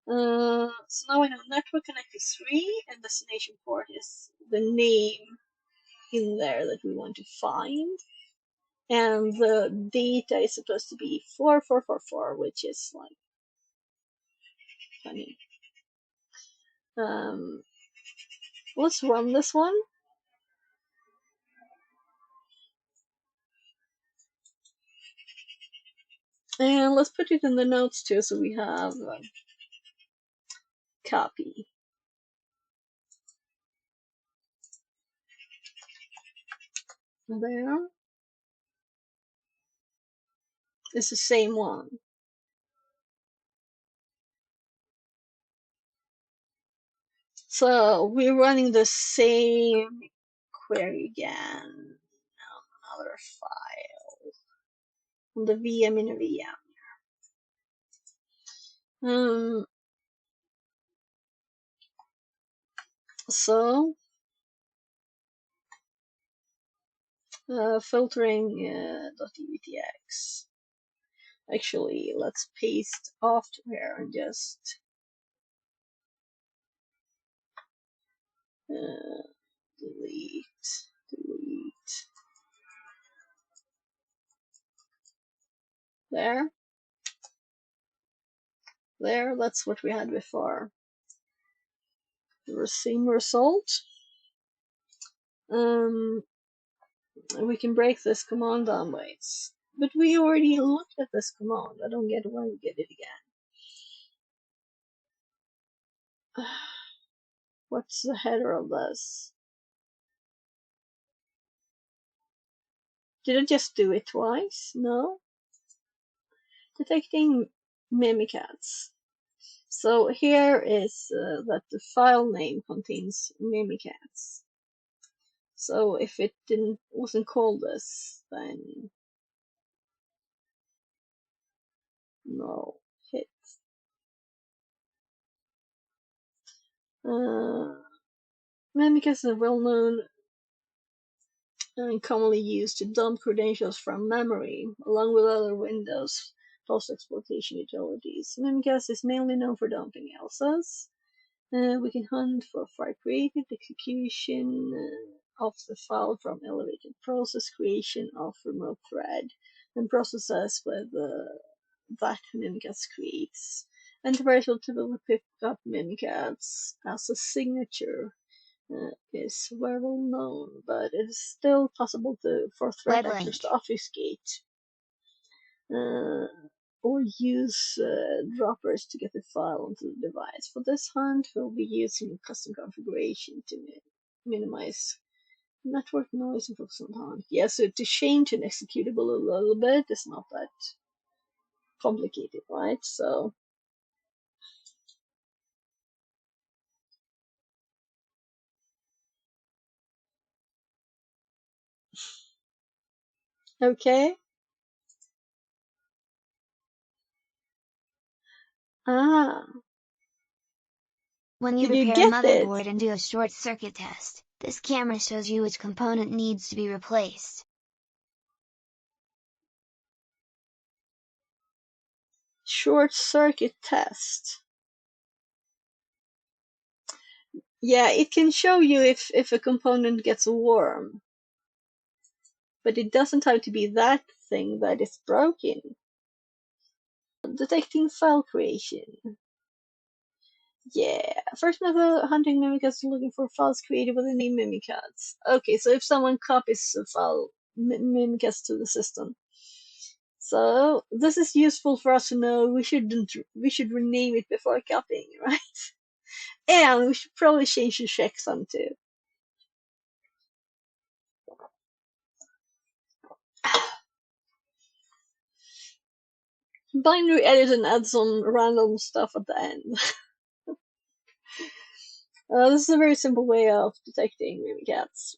So now we know network connect is 3 and destination port is the name in there that we want to find. And the data is supposed to be 4444, which is like funny. Let's run this one. And let's put it in the notes too, so we have copy. There. It's the same one. So we're running the same query again. Another file. On the VM in a VM. So filtering .dvtx. Actually, let's paste after here and just delete. There. That's what we had before. The same result. We can break this command down by its. But we already looked at this command. I don't get why we get it again. What's the header of this? Did I just do it twice? No? Detecting Mimikatz. So here is that the file name contains Mimikatz. So if it wasn't called this, then no hit. Mimikatz is a well-known and commonly used to dump credentials from memory, along with other Windows post-exploitation utilities. Mimikatz is mainly known for dumping ELSAs. We can hunt for file created, execution of the file from elevated process, creation of remote thread, and processes with that Mimikatz creates. Antivirus will typically pick up Mimikatz as a signature is very well known, but it is still possible for threat Web actors link. to obfuscate or use droppers to get the file onto the device. For this hunt, we'll be using custom configuration to minimize network noise and focus on the hunt. Yeah, so to change an executable a little bit is not that complicated, right? So okay. Ah, When you did you repair a get it? motherboard and do a short circuit test, this camera shows you which component needs to be replaced. Short circuit test. Yeah, it can show you if a component gets warm, but it doesn't have to be that thing that is broken. Detecting file creation. Yeah, first method hunting Mimikatz looking for files created with the name Mimikatz. Okay, so if someone copies a file Mimikatz to the system. So this is useful for us to know we should rename it before copying, right? And we should probably change the checksum too. Binary edit and add some random stuff at the end. This is a very simple way of detecting Mimikatz.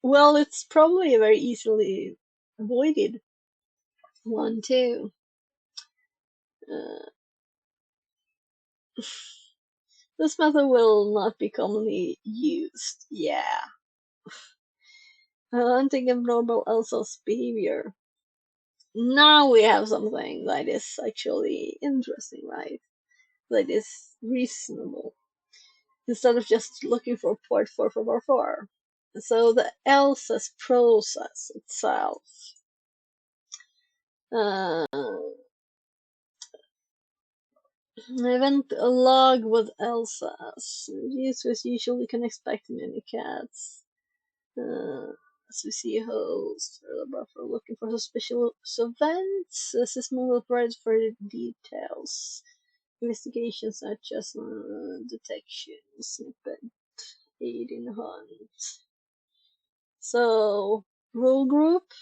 Well, it's probably a very easily avoided one too. Uh, this method will not be commonly used. Yeah. Hunting abnormal Elsa's behavior. Now we have something that is actually interesting, right? That is reasonable. Instead of just looking for port 4444. So the Elsa's process itself. Uh, event log with Elsa's. Users usually can expect Mimikatz. As we see a host or a buffer looking for suspicious events. Sysmon will provide further details. Investigations such as detection, snippet, aid in hunt. So, rule group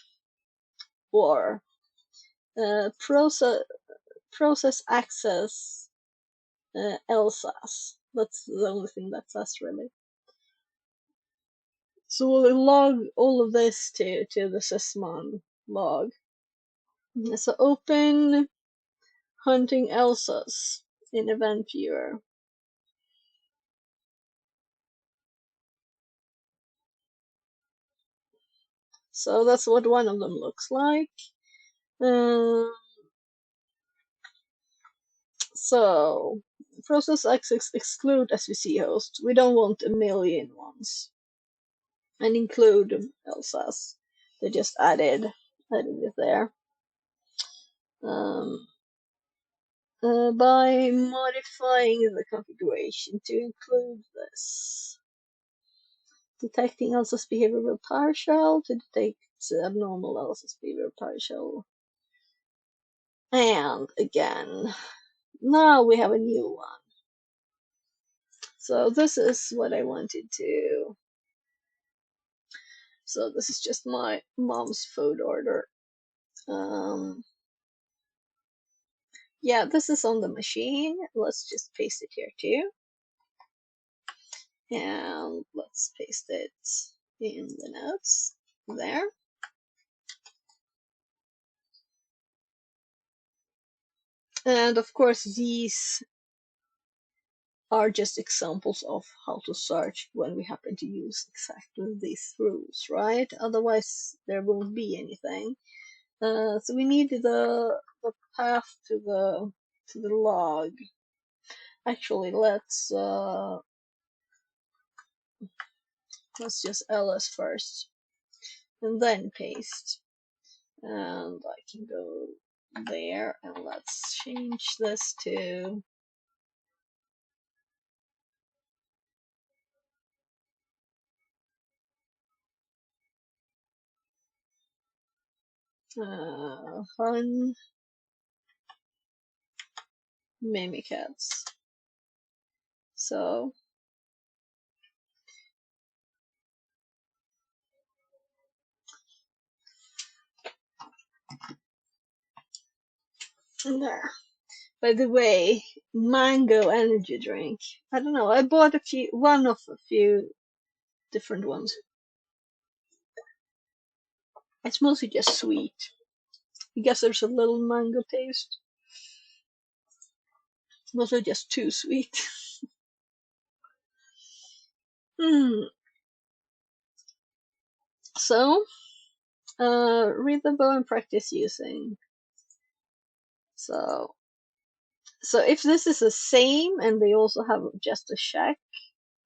or process access LSAS. That's the only thing that says really. So we'll log all of this to the Sysmon log. So open hunting Elsas in event viewer. So that's what one of them looks like. So process X exclude SVC host. We don't want a million ones. And include LSS. They just added it there. By modifying the configuration to include this. Detecting LSS behavior with PowerShell to detect abnormal LSS behavior with PowerShell. And again, now we have a new one. So this is what I wanted to. So this is just my mom's food order. Yeah, this is on the machine. Let's just paste it here too. And let's paste it in the notes there. And of course, these are just examples of how to search when we happen to use exactly these rules, right? Otherwise, there won't be anything. So we need the path to the log. Actually, let's just ls first, and then paste. And I can go there, and let's change this to fun mimikatz. So there. By the way, mango energy drink. I don't know. I bought one of a few different ones. It's mostly just sweet. I guess there's a little mango taste. It's mostly just too sweet. So, read the bow and practice using. So if this is the same and they also have just a check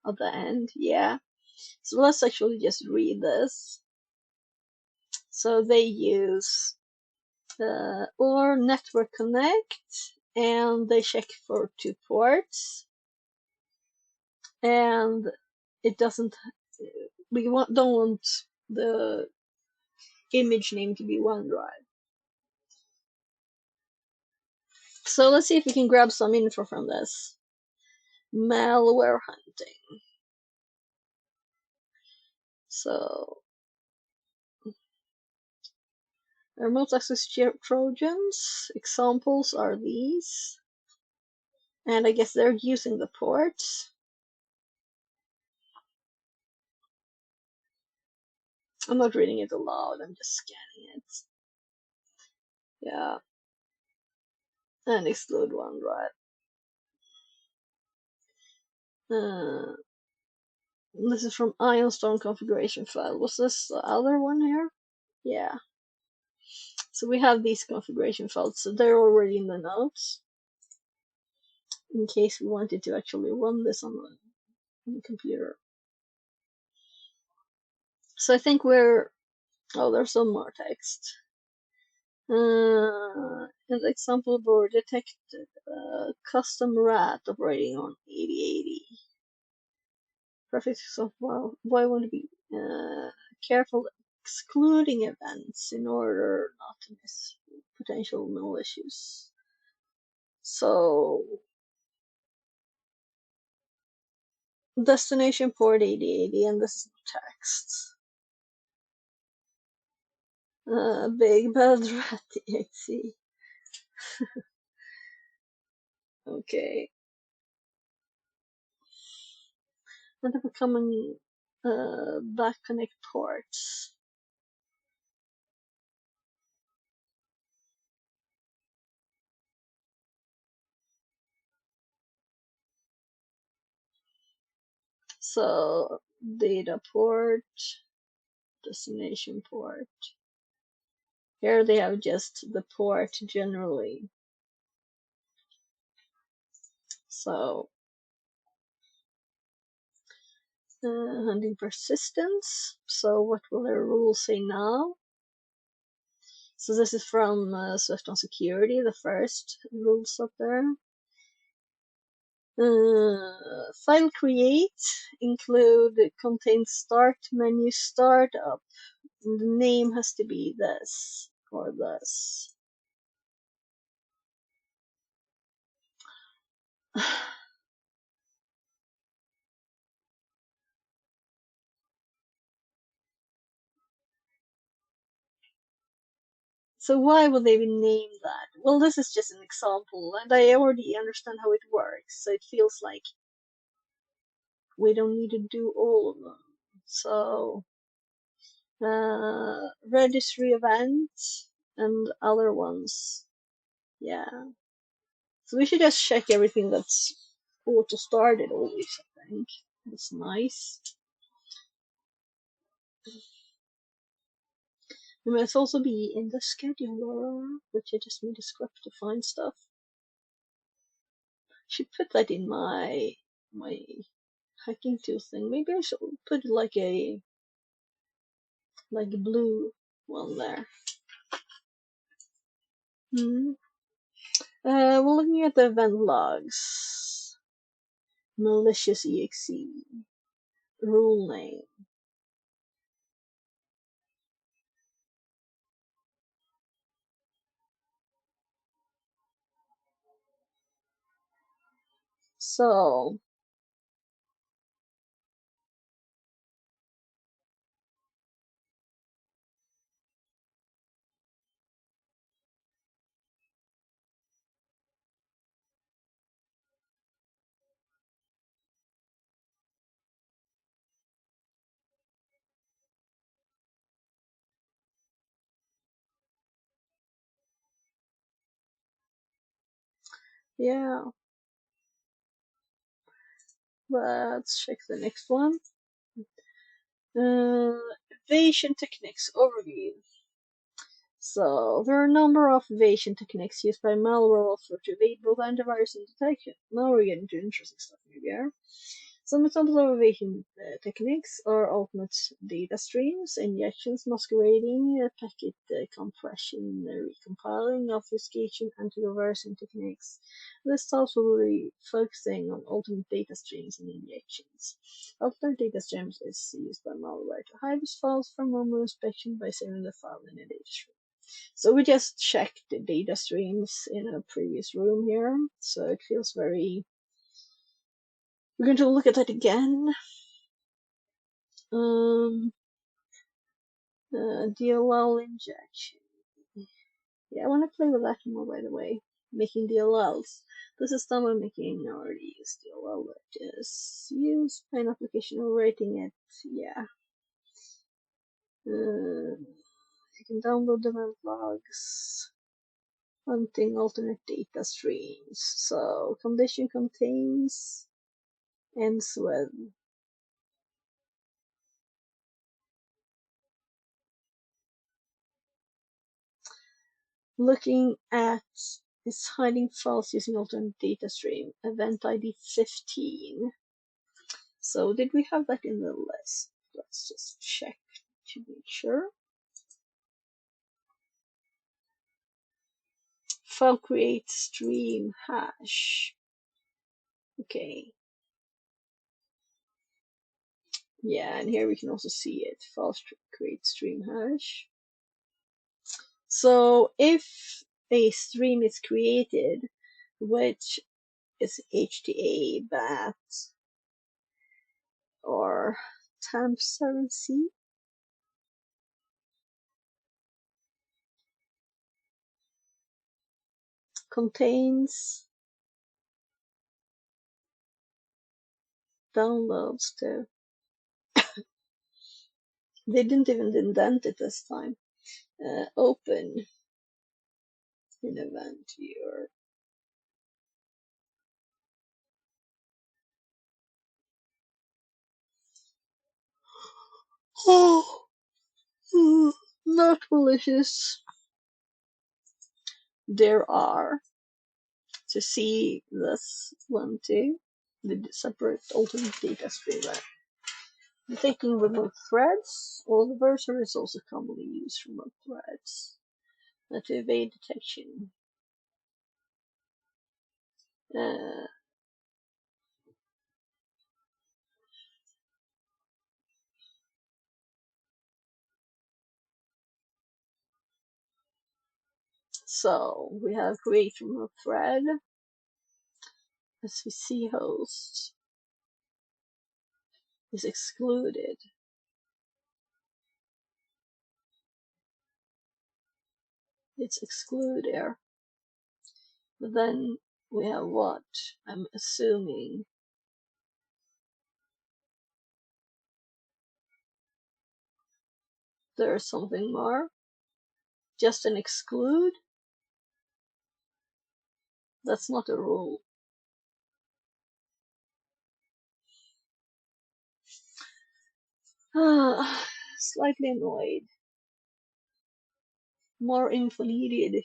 at the end, yeah. So let's actually just read this. So they use or network connect, and they check for 2 ports, and it doesn't. Don't want the image name to be OneDrive. So let's see if we can grab some info from this. Malware hunting. So remote access Trojans. Examples are these. And I guess they're using the ports. I'm not reading it aloud, I'm just scanning it. Yeah. And exclude OneDrive. This is from Ironstone configuration file. Was this the other one here? Yeah. So we have these configuration files, so they're already in the notes. In case we wanted to actually run this on the computer. So I think we're. Oh, there's some more text. An example board detected custom RAT operating on 8080. Prefix of why want to be careful excluding events in order not to miss potential malicious. So destination port 8080, and this is text. Big bad rat exe. Okay. And they're becoming back connect ports. So data port destination port. Here they have just the port generally. So hunting persistence. So what will their rule say now? So this is from Swift on security, the first rules up there. File create include contains start menu startup. The name has to be this or this. So why would they name that? Well, this is just an example, and I already understand how it works, so it feels like we don't need to do all of them. So, registry events and other ones. Yeah. So we should just check everything that's auto started always, I think. That's nice. It must also be in the scheduler, which I just made a script to find stuff. Should put that in my hacking tool thing. Maybe I should put like a blue one there. We're looking at the event logs. Malicious exe. Rule name. So yeah, let's check the next one. Evasion techniques overview. So there are a number of evasion techniques used by malware software to evade both antivirus and detection. Now we're getting to interesting stuff here. Some examples of evasion techniques are alternate data streams, injections, masquerading, packet compression, recompiling, obfuscation, anti-reversing techniques. This task will be focusing on alternate data streams and injections. Alternate data streams is used by malware to hide these files from normal inspection by saving the file in a data stream. So we just checked the data streams in a previous room here, so it feels very... We're going to look at that again. DLL injection. Yeah, I want to play with that more, by the way. Making DLLs. This is done by making already use DLL that is used by an application or rating it. Yeah. You can download the event logs. Hunting alternate data streams. So condition contains ends with. Looking at is hiding files using alternate data stream. Event ID 15. So did we have that in the list? Let's just check to make sure. File create stream hash. Okay. Yeah, and here we can also see it. File create stream hash. So if a stream is created, which is HTA, BAT, or TAMP7C, contains downloads to. They didn't even indent it this time. Open in event viewer. Oh, Not malicious. There are, to see this one too, the separate alternate data stream. Detecting remote threads. All the browsers also commonly use remote threads to evade detection. So we have create remote thread, SVC host is excluded. It's excluded. But then we have what? I'm assuming there's something more. Just an exclude? That's not a rule. Slightly annoyed. More info needed.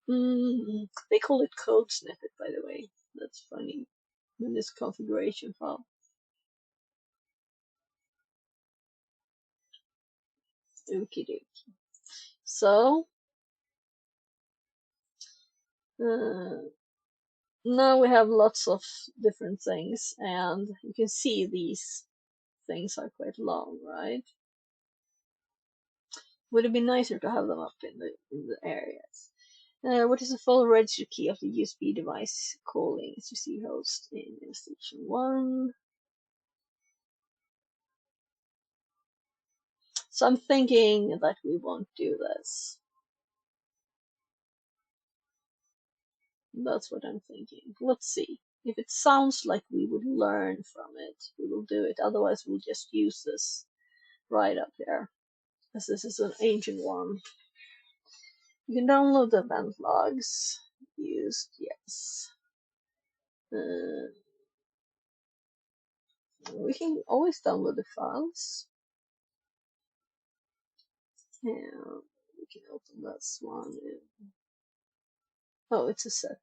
They call it code snippet, by the way. That's funny. In this configuration file. Okie dokie. So, now we have lots of different things, and you can see these things are quite long, right? Would it be nicer to have them up in the areas? What is the full register key of the USB device calling SUC host in station 1? So I'm thinking that we won't do this. That's what I'm thinking. Let's see. If it sounds like we would learn from it, we will do it. Otherwise, we'll just use this right up there, as this is an ancient one. You can download the event logs used, yes. We can always download the files. And we can open this one. Oh, it's a zip.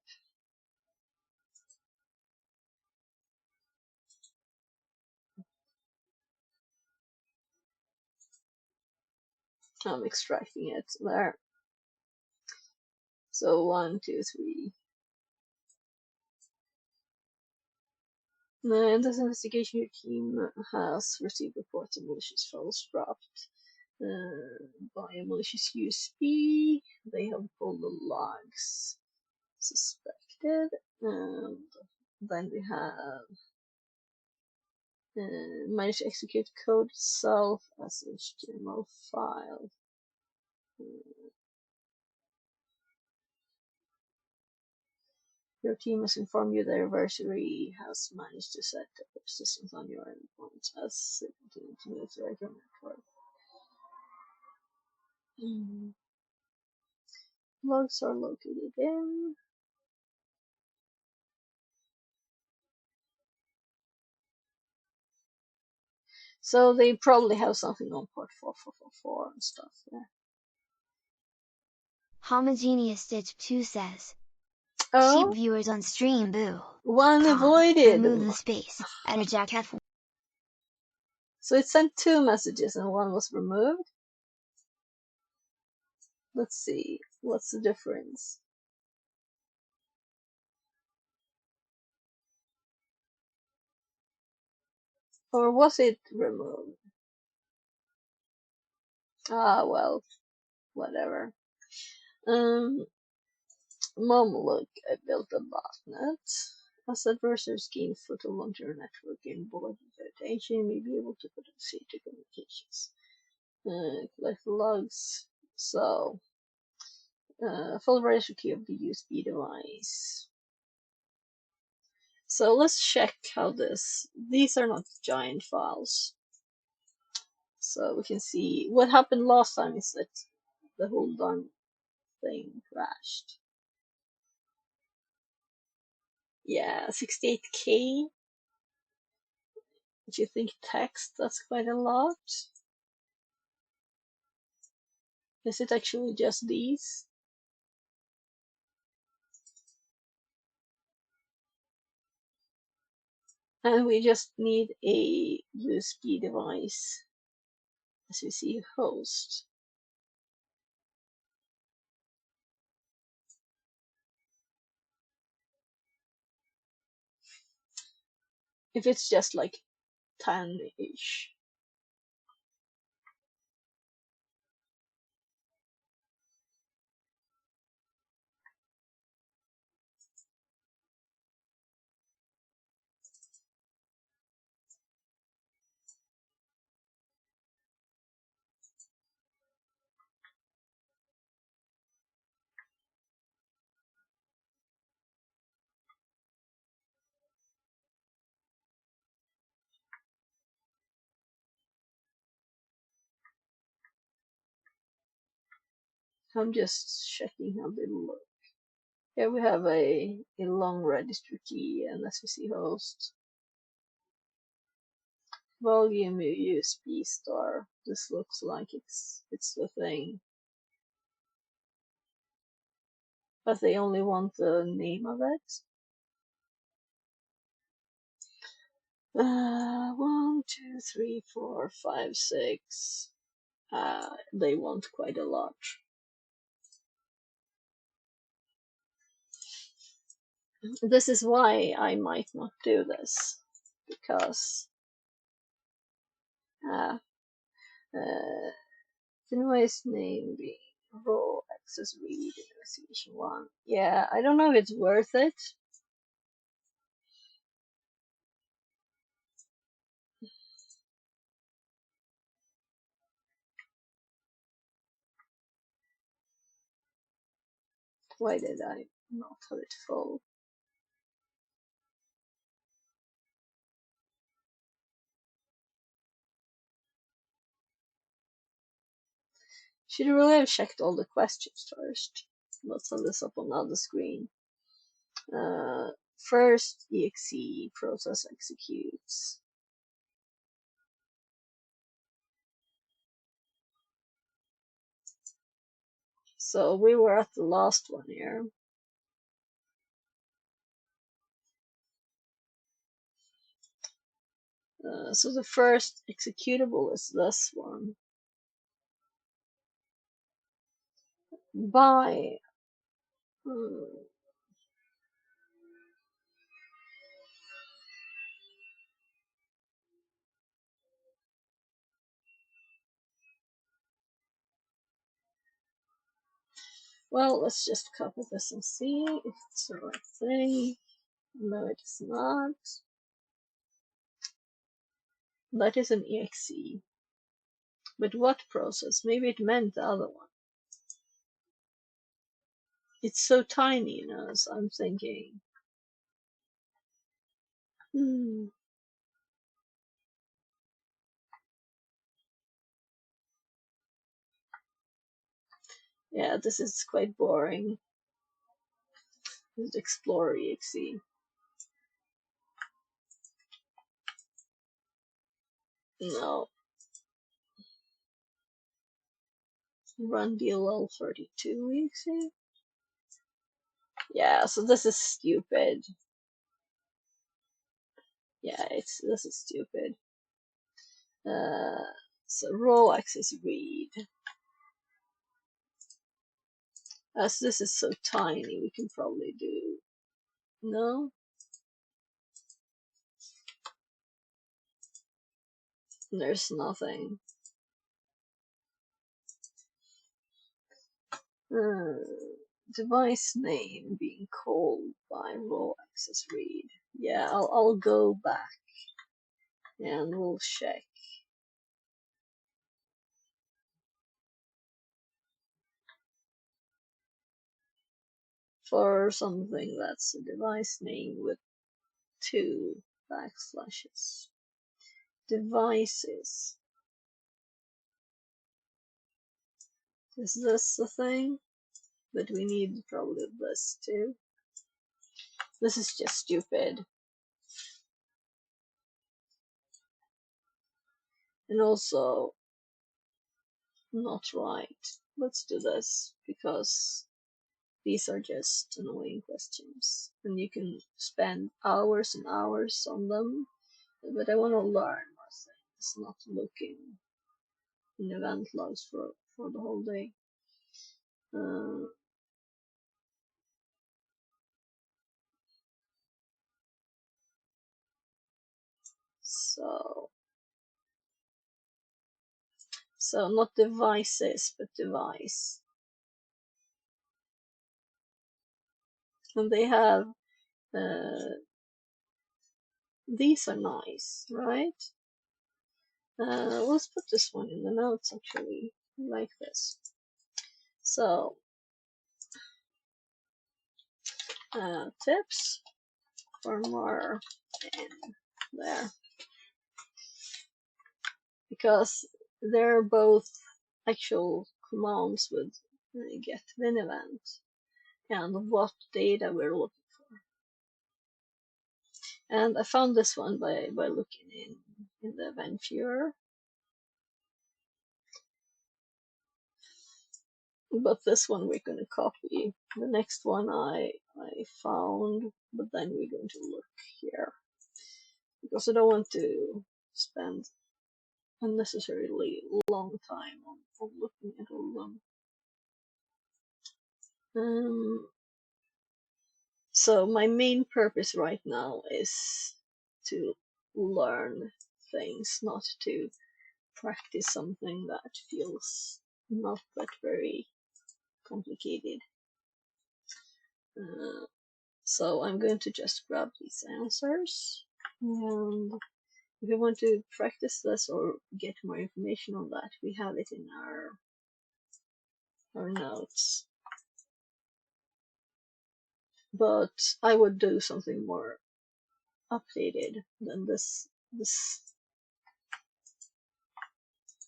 I'm extracting it there. So 1, 2, 3. In this investigation, your team has received reports of malicious files dropped by a malicious USB. They have pulled the logs suspected, and then we have managed to execute code itself as HTML file. Your team has informed you that your adversary has managed to set up systems on your endpoints as it continues to move throughout your network. Logs are located in. So they probably have something on port 4444 and stuff there. Homogeneous Stitch 2 says, Oh, cheap viewers on stream boo. one avoided. Remove the space, and eject F1. So it sent 2 messages and one was removed. Let's see, what's the difference? Or was it removed? Ah, well, whatever. Mom, look, I built a botnet. As adversaries gain foothold onto your network and board invitation, you may be able to put a to communications. Collect the logs. So, full registry key of the USB device. So let's check how these are not giant files. So we can see what happened last time is that the whole darn thing crashed. Yeah, 68K. If you think text, that's quite a lot. Is it actually just these? And we just need a USB device, as we see host. If it's just like 10-ish. I'm just checking how they look. Here we have a long registry key and SVC host. Volume USB star. This looks like it's the thing. But they only want the name of it. 1, 2, 3, 4, 5, 6. They want quite a lot. This is why I might not do this, because device name being raw access read investigation 1. Yeah, I don't know if it's worth it. Why did I not have it full? Should really have checked all the questions first. Let's have this up on the other screen. First, exe process executes. So we were at the last one here. So the first executable is this one. By well, let's just copy this and see if it's the right thing. No, it is not. That is an exe. But what process? Maybe it meant the other one. It's so tiny, you know, so I'm thinking. Yeah, this is quite boring. Let's explore exe. No. Run DLL32 exe. Yeah, so this is stupid. Yeah, this is stupid. So row access read. As this is so tiny, we can probably do. No? There's nothing. Device name being called by row access read. Yeah, I'll go back and we'll check. For something that's a device name with 2 backslashes. Devices. Is this the thing? But we need probably this too. This is just stupid. and also not right. Let's do this because these are just annoying questions and you can spend hours and hours on them, but I want to learn more things, not looking in event logs for the whole day. So not devices, but device. And they have, these are nice, right? Let's put this one in the notes actually, like this. So, tips for more in there. Because they're both actual commands with get win event and what data we're looking for. And I found this one by looking in the event viewer. But this one we're going to copy. The next one I found, but then we're going to look here because I don't want to spend unnecessarily long time on looking at all of them. So my main purpose right now is to learn things, not to practice something that feels not that very complicated. So I'm going to just grab these answers, and if you want to practice this or get more information on that, we have it in our notes. But I would do something more updated than this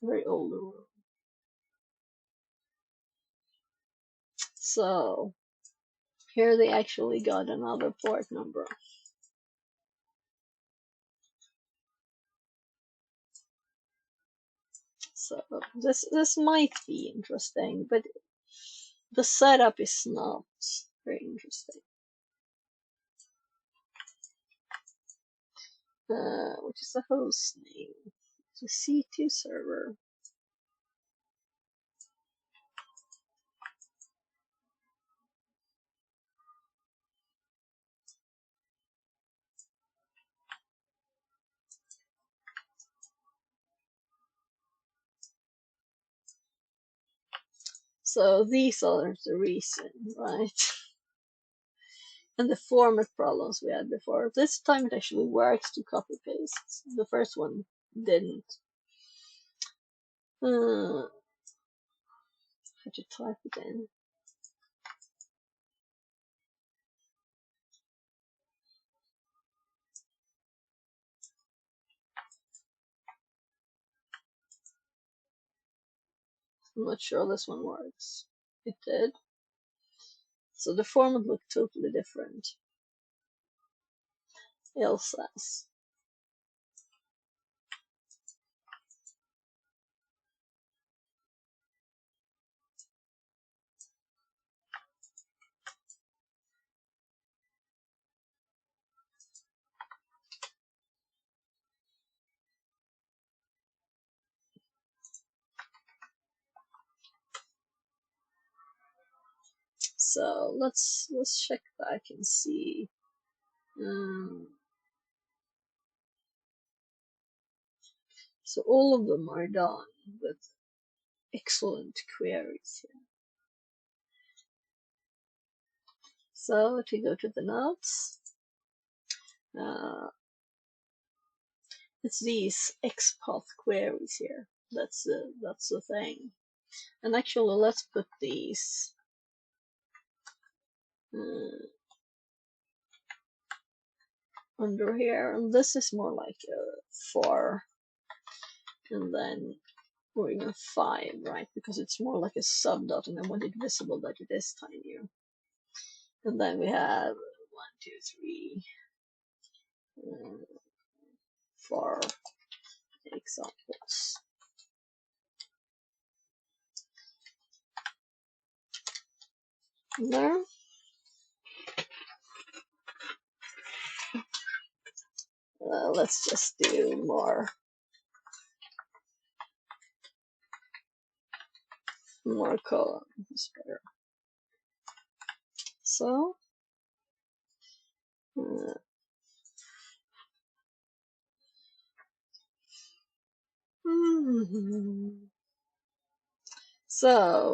very old rule. So here they actually got another port number. So this might be interesting, but the setup is not very interesting. Which is the host name? It's a C2 server. So these are the reason, right? And the format problems we had before. This time it actually works to copy paste. The first one didn't. How to type it in? I'm not sure this one works. It did. So the format looked totally different. Elsa's. So let's check back and see. So all of them are done with excellent queries here. So if you go to the notes, it's these XPath queries here. That's the thing. And actually, let's put these under here. And this is more like a 4, and then or even 5, right? Because it's more like a subdot, and I want it visible that it is tinier. And then we have 1, 2, 3, 4 examples. There. Let's just do more columns better. So so